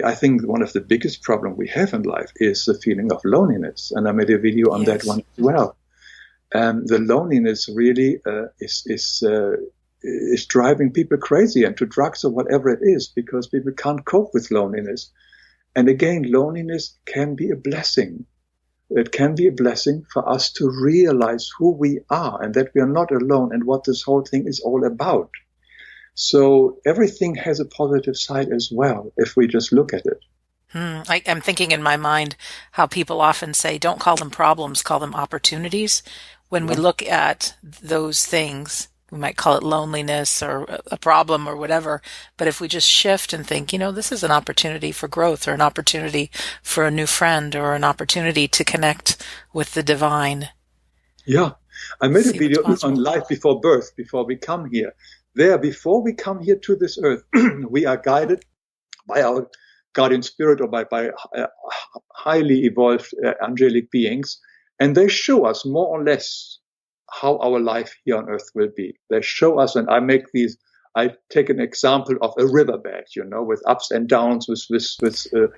I think one of the biggest problems we have in life is the feeling of loneliness, and I made a video on that one as well. The loneliness really is driving people crazy and to drugs or whatever it is, because people can't cope with loneliness. And again, loneliness can be a blessing. It can be a blessing for us to realize who we are and that we are not alone and what this whole thing is all about. So everything has a positive side as well, if we just look at it. I'm thinking in my mind how people often say, don't call them problems, call them opportunities. When we look at those things, we might call it loneliness or a problem or whatever. But if we just shift and think, this is an opportunity for growth, or an opportunity for a new friend, or an opportunity to connect with the divine. Yeah. I made a video on life before birth, before we come here. Before we come here to this earth, we are guided by our guardian spirit or by highly evolved angelic beings. And they show us more or less how our life here on earth will be. They show us, and I take an example of a riverbed, with ups and downs,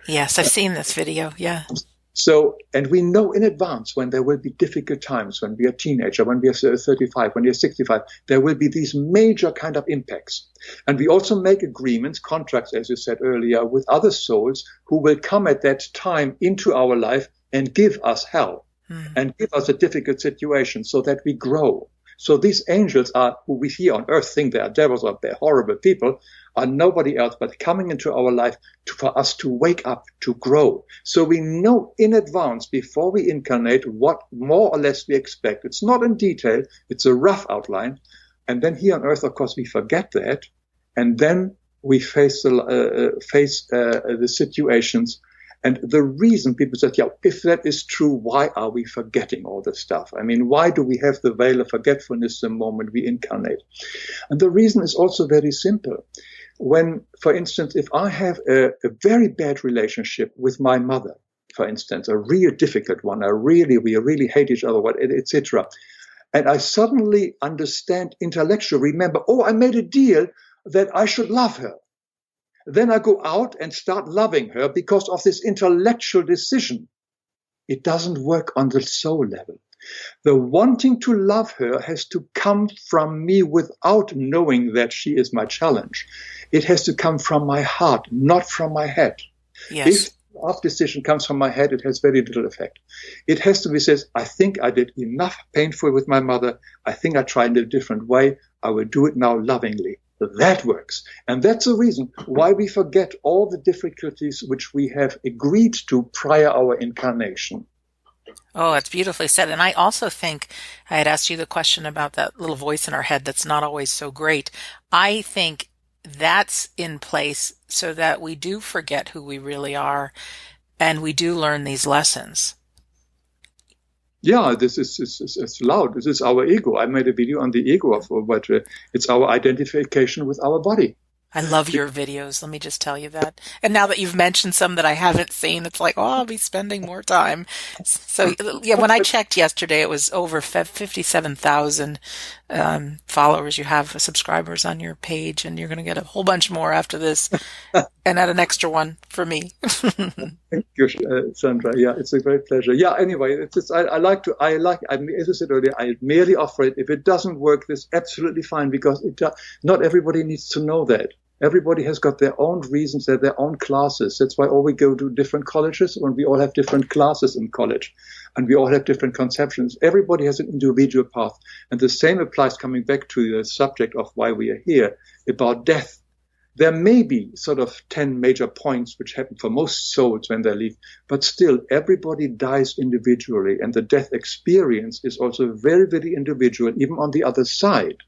yes, I've seen this video. Yeah. So, and we know in advance when there will be difficult times, when we are teenager, when we are 35, when we are 65, there will be these major kind of impacts. And we also make agreements, contracts, as you said earlier, with other souls who will come at that time into our life and give us hell and give us a difficult situation so that we grow. So these angels are, who we here on earth think they are devils or they're horrible people, are nobody else but coming into our life for us to wake up, to grow. So we know in advance, before we incarnate, what more or less we expect. It's not in detail, it's a rough outline. And then here on earth, of course, we forget that. And then we face the situations. And the reason people said, if that is true, why are we forgetting all this stuff? I mean, why do we have the veil of forgetfulness the moment we incarnate? And the reason is also very simple. When, for instance, if I have a very bad relationship with my mother, for instance, a real difficult one, we really hate each other, etc., and I suddenly understand intellectually, remember, I made a deal that I should love her. Then I go out and start loving her because of this intellectual decision. It doesn't work on the soul level. The wanting to love her has to come from me without knowing that she is my challenge. It has to come from my heart, not from my head. Yes. If the love decision comes from my head, it has very little effect. It has to be says, I think I did enough painful with my mother. I think I tried in a different way. I will do it now lovingly. That works. And that's the reason why we forget all the difficulties which we have agreed to prior our incarnation. Oh, it's beautifully said. And I also think I had asked you the question about that little voice in our head that's not always so great. I think that's in place so that we do forget who we really are and we do learn these lessons. Yeah, this is loud. This is our ego. I made a video on the ego but it's our identification with our body. I love your videos. Let me just tell you that. And now that you've mentioned some that I haven't seen, it's like, I'll be spending more time. So yeah, when I checked yesterday, it was over 57,000 followers. You have subscribers on your page, and you're going to get a whole bunch more after this, and add an extra one for me. Thank you, Sandra. Yeah, it's a great pleasure. Yeah. Anyway, as I said earlier, I merely offer it. If it doesn't work, that's absolutely fine, because not everybody needs to know that. Everybody has got their own reasons, their own classes. That's why all we go to different colleges, and we all have different classes in college, and we all have different conceptions. Everybody has an individual path. And the same applies, coming back to the subject of why we are here, about death. There may be sort of 10 major points which happen for most souls when they leave, but still everybody dies individually, and the death experience is also very, very individual, even on the other side,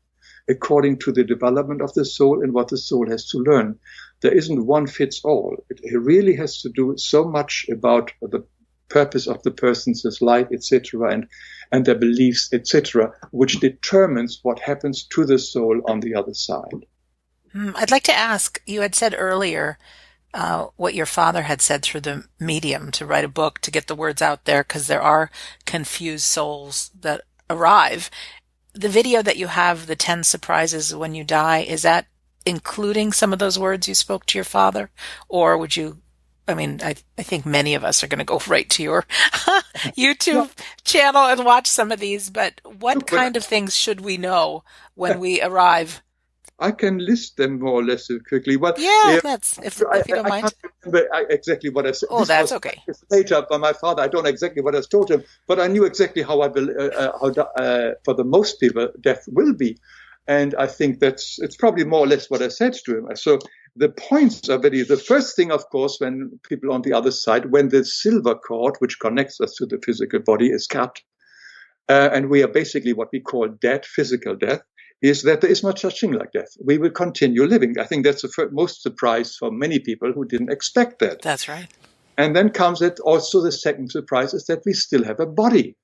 according to the development of the soul and what the soul has to learn. There isn't one fits all. It really has to do so much about the purpose of the person's life, etc., and their beliefs, etc., which determines what happens to the soul on the other side. I'd like to ask, you had said earlier what your father had said through the medium, to write a book, to get the words out there, because there are confused souls that arrive. The video that you have, the 10 surprises when you die, is that including some of those words you spoke to your father? Or would you, I mean, I think many of us are going to go right to your YouTube channel and watch some of these, but what kind of things should we know when we arrive? I can list them more or less quickly. But that's if you don't mind. I can't remember exactly what I said. Oh, that's okay. Later by my father, I don't know exactly what I told him, but I knew exactly how for the most people, death will be. And I think it's probably more or less what I said to him. So the points are the first thing, of course, when people on the other side, when the silver cord, which connects us to the physical body, is cut, and we are basically what we call dead, physical death, is that there is no such thing like death. We will continue living. I think that's the most surprise for many people who didn't expect that. That's right. And then comes it also the second surprise is that we still have a body.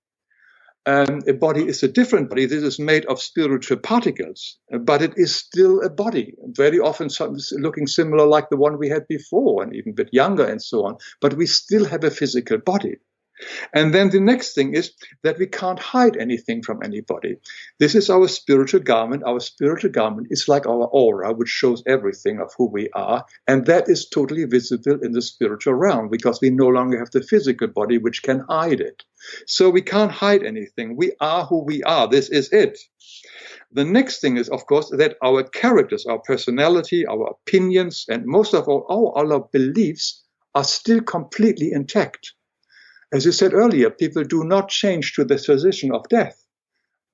A body is a different body. This is made of spiritual particles, but it is still a body, very often looking similar like the one we had before and even a bit younger and so on. But we still have a physical body. And then the next thing is that we can't hide anything from anybody. This is our spiritual garment. Our spiritual garment is like our aura, which shows everything of who we are. And that is totally visible in the spiritual realm because we no longer have the physical body, which can hide it. So we can't hide anything. We are who we are. This is it. The next thing is, of course, that our characters, our personality, our opinions, and most of all our beliefs are still completely intact. As you said earlier, people do not change to the position of death.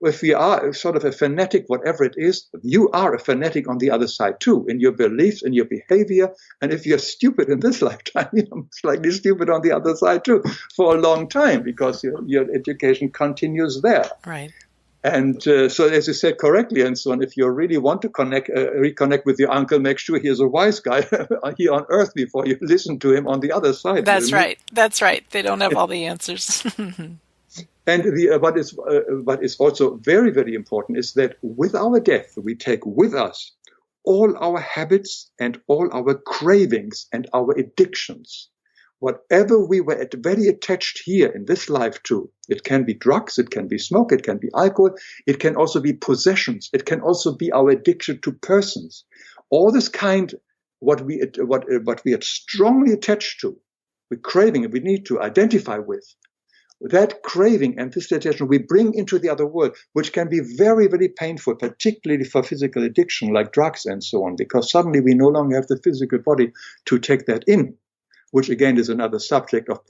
If we are sort of a fanatic, whatever it is, you are a fanatic on the other side too, in your beliefs, in your behavior. And if you're stupid in this lifetime, you're most likely stupid on the other side too, for a long time, because your education continues there. Right. And so, as you said correctly, and so on, if you really want to reconnect with your uncle, make sure he's a wise guy here on earth before you listen to him on the other side. That's right. That's right. They don't have all the answers. And what is also very, very important is that with our death, we take with us all our habits and all our cravings and our addictions. Whatever we were very attached here in this life to, it can be drugs, it can be smoke, it can be alcohol, it can also be possessions, it can also be our addiction to persons. All this kind, what we are strongly attached to, we're craving and we need to identify with. That craving and this attachment we bring into the other world, which can be very, very painful, particularly for physical addiction like drugs and so on, because suddenly we no longer have the physical body to take that in, which again is another subject of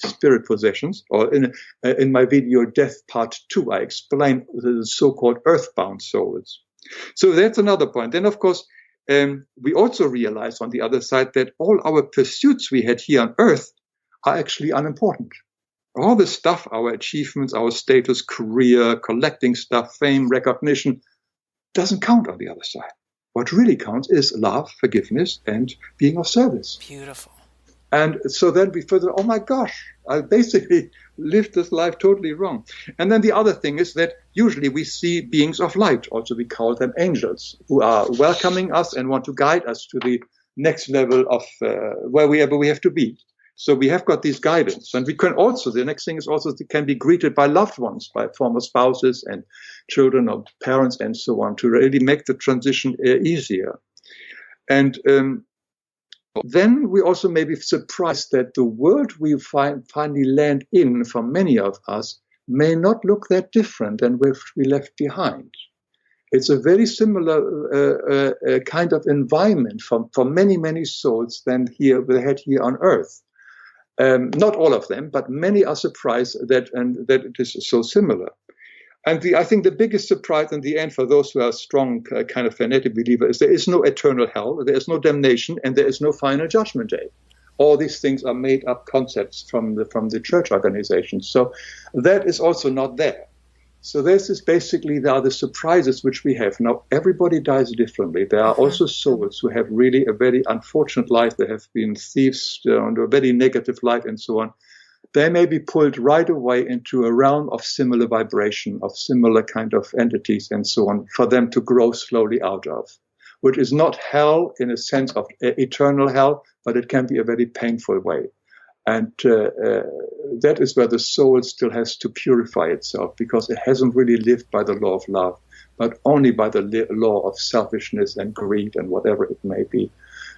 spirit possessions. Or in my video, Death Part 2, I explain the so-called Earthbound Swords. So that's another point. Then, of course, we also realize on the other side that all our pursuits we had here on Earth are actually unimportant. All the stuff, our achievements, our status, career, collecting stuff, fame, recognition, doesn't count on the other side. What really counts is love, forgiveness, and being of service. Beautiful. And so then we further, oh my gosh, I basically lived this life totally wrong. And then the other thing is that usually we see beings of light, also we call them angels, who are welcoming us and want to guide us to the next level of wherever we have to be. So we have got these guidance. And we can also, the next thing is also they can be greeted by loved ones, by former spouses and children or parents and so on, to really make the transition easier. And then we also may be surprised that the world we finally land in, for many of us, may not look that different than what we left behind. It's a very similar kind of environment for many, many souls than we had here on Earth. Not all of them, but many are surprised that it is so similar. And I think the biggest surprise in the end for those who are strong kind of fanatic believer is there is no eternal hell, there is no damnation, and there is no final judgment day. All these things are made up concepts from the church organization. So that is also not there. So this is basically, there are the surprises which we have. Now, everybody dies differently. There are also souls who have really a very unfortunate life. They have been thieves, a very negative life and so on. They may be pulled right away into a realm of similar vibration, of similar kind of entities and so on, for them to grow slowly out of, which is not hell in a sense of eternal hell, but it can be a very painful way. And that is where the soul still has to purify itself, because it hasn't really lived by the law of love, but only by the law of selfishness and greed and whatever it may be.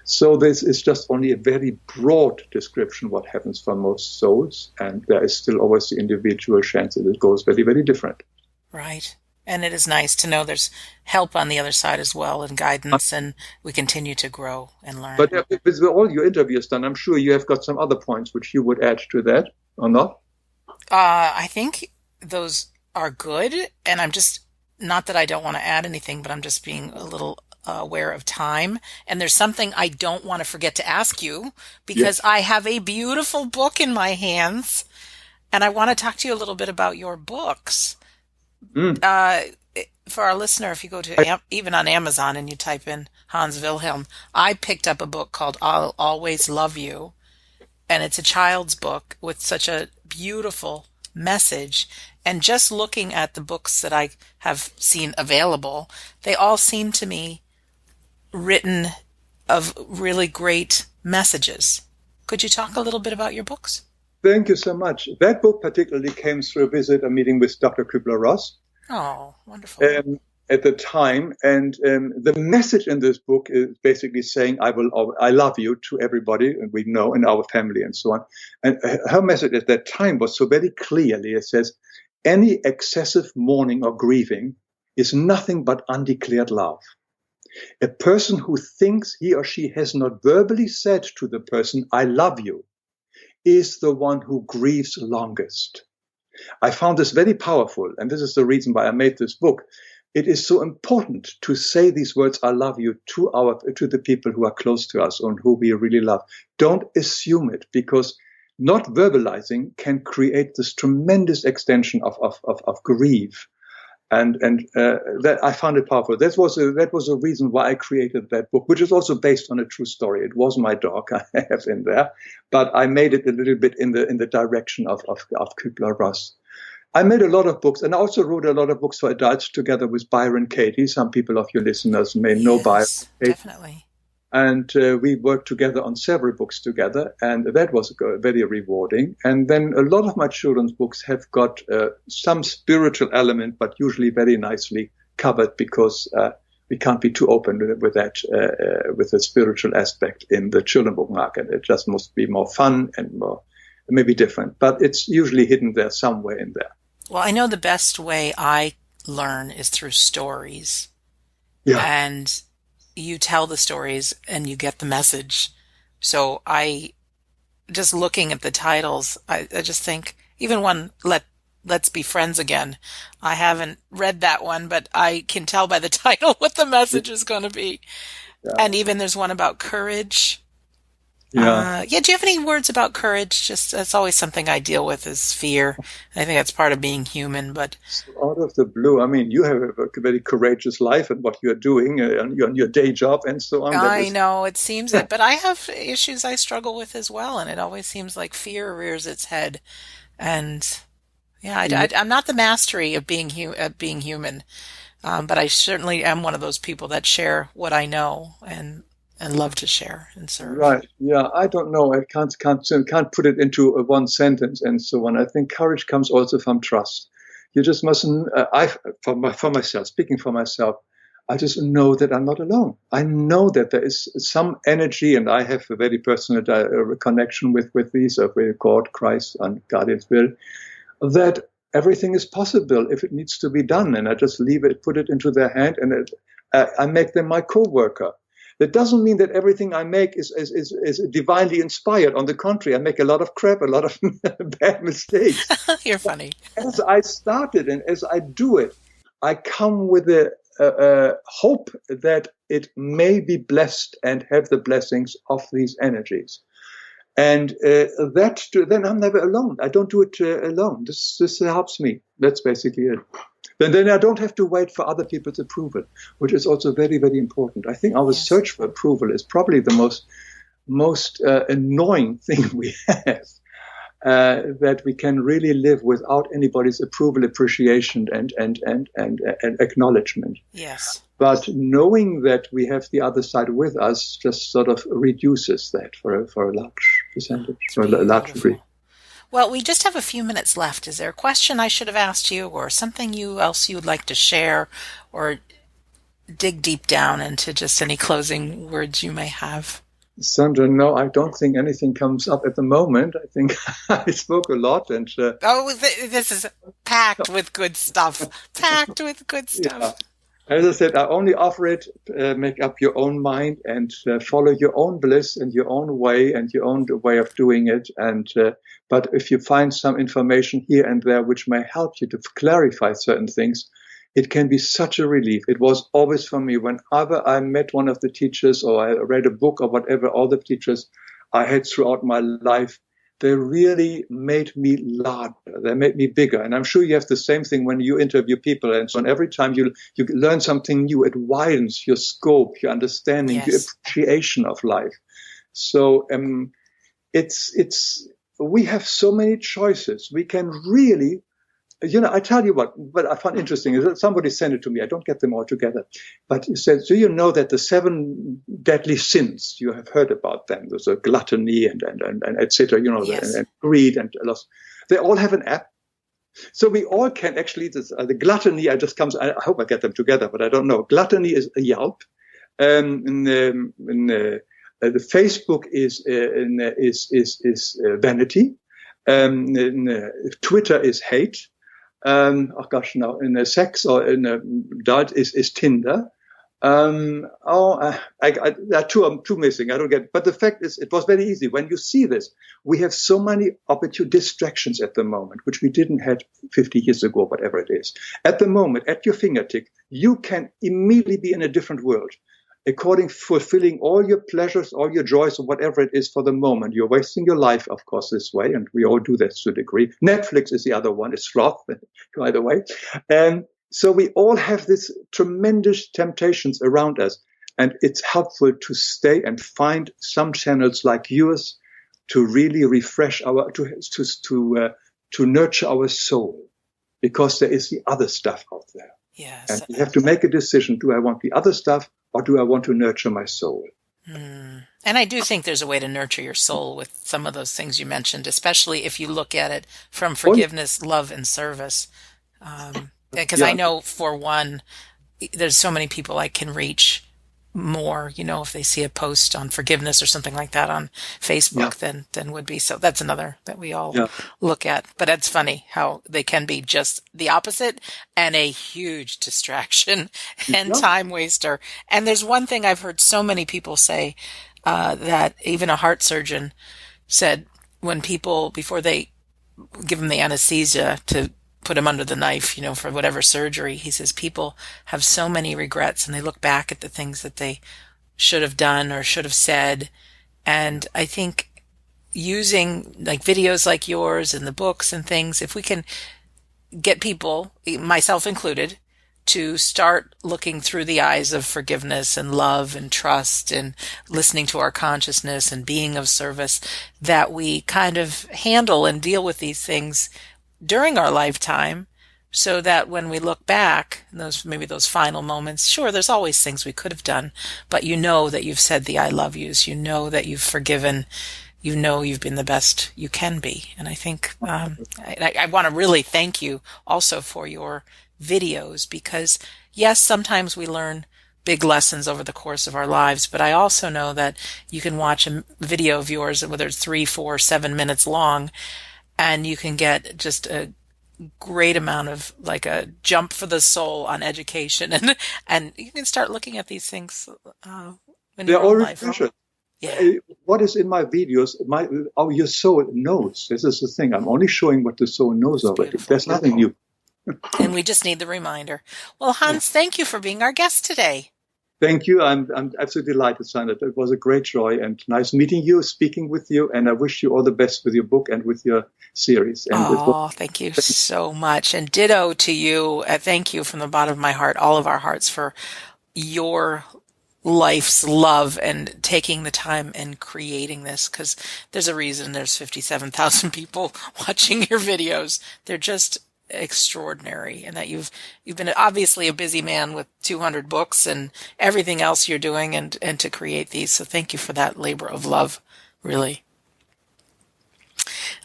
So this is just only a very broad description what happens for most souls, and there is still always the individual chance that it goes very, very different. Right. And it is nice to know there's help on the other side as well, and guidance, and we continue to grow and learn. But with all your interviews done, I'm sure you have got some other points which you would add to that, or not? I think those are good, and I'm just, not that I don't want to add anything, but I'm just being a little aware of time. And there's something I don't want to forget to ask you, because I have a beautiful book in my hands, and I want to talk to you a little bit about your books. For our listener, if you go to even on Amazon and you type in Hans Wilhelm, I picked up a book called I'll Always Love You, and it's a child's book with such a beautiful message. And just looking at the books that I have seen available, they all seem to me written of really great messages. Could you talk a little bit about your books? Thank you so much. That book particularly came through a meeting with Dr. Kübler-Ross. Oh, wonderful. At the time. And the message in this book is basically saying, I love you to everybody, and we know, in our family and so on. And her message at that time was so very clearly, it says, any excessive mourning or grieving is nothing but undeclared love. A person who thinks he or she has not verbally said to the person, I love you, is the one who grieves longest. I found this very powerful, and this is the reason why I made this book. It is so important to say these words, I love you, to the people who are close to us and who we really love. Don't assume it, because not verbalizing can create this tremendous extension of grief. And that I found it powerful. That was a reason why I created that book, which is also based on a true story. It was my dog I have in there, but I made it a little bit in the direction of Kübler-Ross. I made a lot of books, and I also wrote a lot of books for adults together with Byron Katie. Some people of your listeners may know Byron Katie. Definitely. And we worked together on several books together, and that was very rewarding. And then a lot of my children's books have got some spiritual element, but usually very nicely covered, because we can't be too open with that, with the spiritual aspect in the children's book market. It just must be more fun and more, maybe different, but it's usually hidden there somewhere in there. Well, I know the best way I learn is through stories. Yeah. And you tell the stories and you get the message. So I, just looking at the titles, I just think, even one, Let's Be Friends Again. I haven't read that one, but I can tell by the title what the message is going to be. Yeah. And even there's one about courage. Yeah. Do you have any words about courage? Just, that's always something I deal with, is fear. I think that's part of being human, but. So out of the blue, I mean, you have a very courageous life and what you're doing on your day job and so on. I know, it seems it, but I have issues I struggle with as well, and it always seems like fear rears its head. And yeah, I'm not the mastery of being human, but I certainly am one of those people that share what I know and love to share and serve. Right. Yeah. I don't know. I can't put it into one sentence and so on. I think courage comes also from trust. You just mustn't. For myself, speaking for myself, I just know that I'm not alone. I know that there is some energy, and I have a very personal connection with these, with God, Christ, and Guardian's will, that everything is possible if it needs to be done. And I just leave it, put it into their hand, and I make them my co-worker. That doesn't mean that everything I make is divinely inspired. On the contrary, I make a lot of crap, a lot of bad mistakes. You're funny. As I started and as I do it, I come with a hope that it may be blessed and have the blessings of these energies. And then I'm never alone. I don't do it alone. This helps me. That's basically it. And then I don't have to wait for other people's approval, which is also very, very important. I think our search for approval is probably the most annoying thing we have. That we can really live without anybody's approval, appreciation, and acknowledgement. Yes. But knowing that we have the other side with us just sort of reduces that for a large percentage, for a large degree. Well, we just have a few minutes left. Is there a question I should have asked you, or something else you would like to share, or dig deep down into just any closing words you may have? Sandra, no, I don't think anything comes up at the moment. I think I spoke a lot, and this is packed with good stuff. Packed with good stuff. Yeah. As I said, I only offer it. Make up your own mind and follow your own bliss and your own way and your own way of doing it. And but if you find some information here and there which may help you to clarify certain things, it can be such a relief. It was always for me. Whenever I met one of the teachers or I read a book or whatever, all the teachers I had throughout my life, they really made me larger. They made me bigger. And I'm sure you have the same thing when you interview people and so on. Every time you learn something new, it widens your scope, your understanding, your appreciation of life. So we have so many choices. We can really, I tell you what I found interesting is that somebody sent it to me. I don't get them all together. But he said, do you know that the 7 deadly sins, you have heard about them? There's a gluttony and et cetera, and greed and loss. They all have an app. So we all can actually, the gluttony, I hope I get them together, but I don't know. Gluttony is a Yelp. The Facebook is vanity. Twitter is hate. In sex or in adult is Tinder. There are two missing. I don't get it. But the fact is, it was very easy. When you see this, we have so many distractions at the moment, which we didn't have 50 years ago, whatever it is. At the moment, at your fingertip, you can immediately be in a different world. Fulfilling all your pleasures, all your joys, or whatever it is for the moment. You're wasting your life, of course, this way, and we all do that to a degree. Netflix is the other one, it's sloth, by the way. And so we all have these tremendous temptations around us, and it's helpful to stay and find some channels like yours to really refresh to nurture our soul, because there is the other stuff out there. Yes. And you have to make a decision. Do I want the other stuff? Or do I want to nurture my soul? And I do think there's a way to nurture your soul with some of those things you mentioned, especially if you look at it from forgiveness, love, and service. Because I know, for one, there's so many people I can reach more, if they see a post on forgiveness or something like that on Facebook than would be. So that's another that we all look at. But it's funny how they can be just the opposite and a huge distraction and time waster. And there's one thing I've heard so many people say, that even a heart surgeon said when people, before they give them the anesthesia to put him under the knife, for whatever surgery, he says people have so many regrets and they look back at the things that they should have done or should have said. And I think using like videos like yours and the books and things, if we can get people, myself included, to start looking through the eyes of forgiveness and love and trust and listening to our consciousnness and being of service, that we kind of handle and deal with these things during our lifetime, so that when we look back, those final moments, sure, there's always things we could have done, but that you've said the I love yous, that you've forgiven, you've been the best you can be. And I think I want to really thank you also for your videos, because yes, sometimes we learn big lessons over the course of our lives, but I also know that you can watch a video of yours, whether it's 3, 4, 7 minutes long, and you can get just a great amount of like a jump for the soul on education, and you can start looking at these things in They're your own all life. repression. Yeah. What is in my videos, your soul knows. This is the thing. I'm only showing what the soul knows It's already. beautiful. There's nothing new. And we just need the reminder. Well, Hans, thank you for being our guest today. Thank you. I'm absolutely delighted, Sandra. It was a great joy and nice meeting you, speaking with you, and I wish you all the best with your book and with your series. And Thank you so much. And ditto to you. Thank you from the bottom of my heart, all of our hearts, for your life's love and taking the time and creating this, because there's a reason there's 57,000 people watching your videos. They're just extraordinary, and that you've been obviously a busy man with 200 books and everything else you're doing, and to create these. So thank you for that labor of love, really.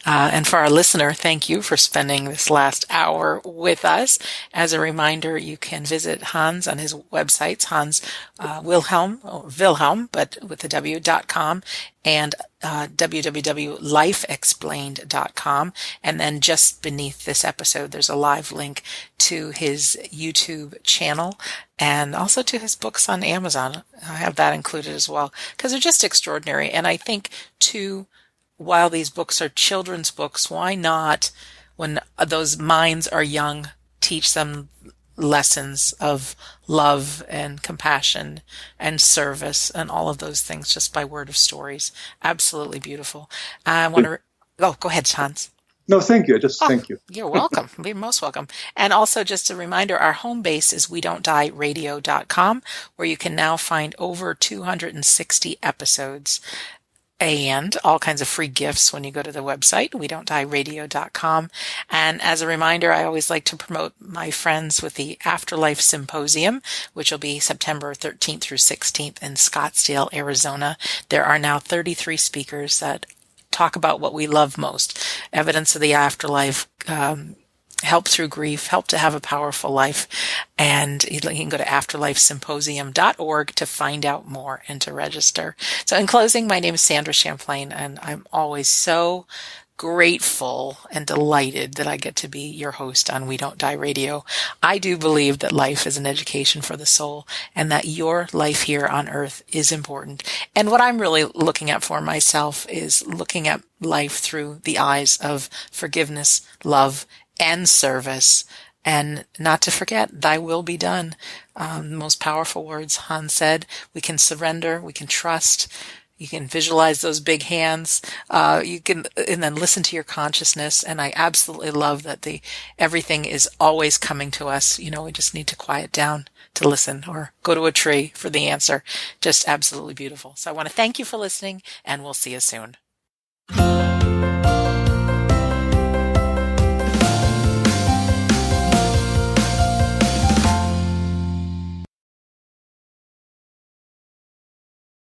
And for our listener, thank you for spending this last hour with us. As a reminder, you can visit Hans on his websites, Hans Wilhelm, but with the W.com, and www.lifeexplained.com. And then just beneath this episode, there's a live link to his YouTube channel and also to his books on Amazon. I have that included as well, because they're just extraordinary. And I think, too, while these books are children's books, why not, when those minds are young, teach them lessons of love and compassion and service and all of those things just by word of stories. Absolutely beautiful. I want to... go ahead, Hans. No, thank you. Thank you. You're welcome. You're most welcome. And also, just a reminder, our home base is WeDon'tDieRadio.com, where you can now find over 260 episodes and all kinds of free gifts when you go to the website, WeDon'tDieRadio.com. And as a reminder, I always like to promote my friends with the Afterlife Symposium, which will be September 13th through 16th in Scottsdale, Arizona. There are now 33 speakers that talk about what we love most: evidence of the afterlife, help through grief, help to have a powerful life. And you can go to afterlifesymposium.org to find out more and to register. So in closing, my name is Sandra Champlain, and I'm always so grateful and delighted that I get to be your host on We Don't Die Radio. I do believe that life is an education for the soul, and that your life here on earth is important. And what I'm really looking at for myself is looking at life through the eyes of forgiveness, love, and service, and not to forget, thy will be done. Most powerful words, Hans said. We can surrender, we can trust, you can visualize those big hands, you can, and then listen to your consciousness. And I absolutely love that everything is always coming to us. We just need to quiet down to listen, or go to a tree for the answer. Just absolutely beautiful. So I want to thank you for listening, and we'll see you soon.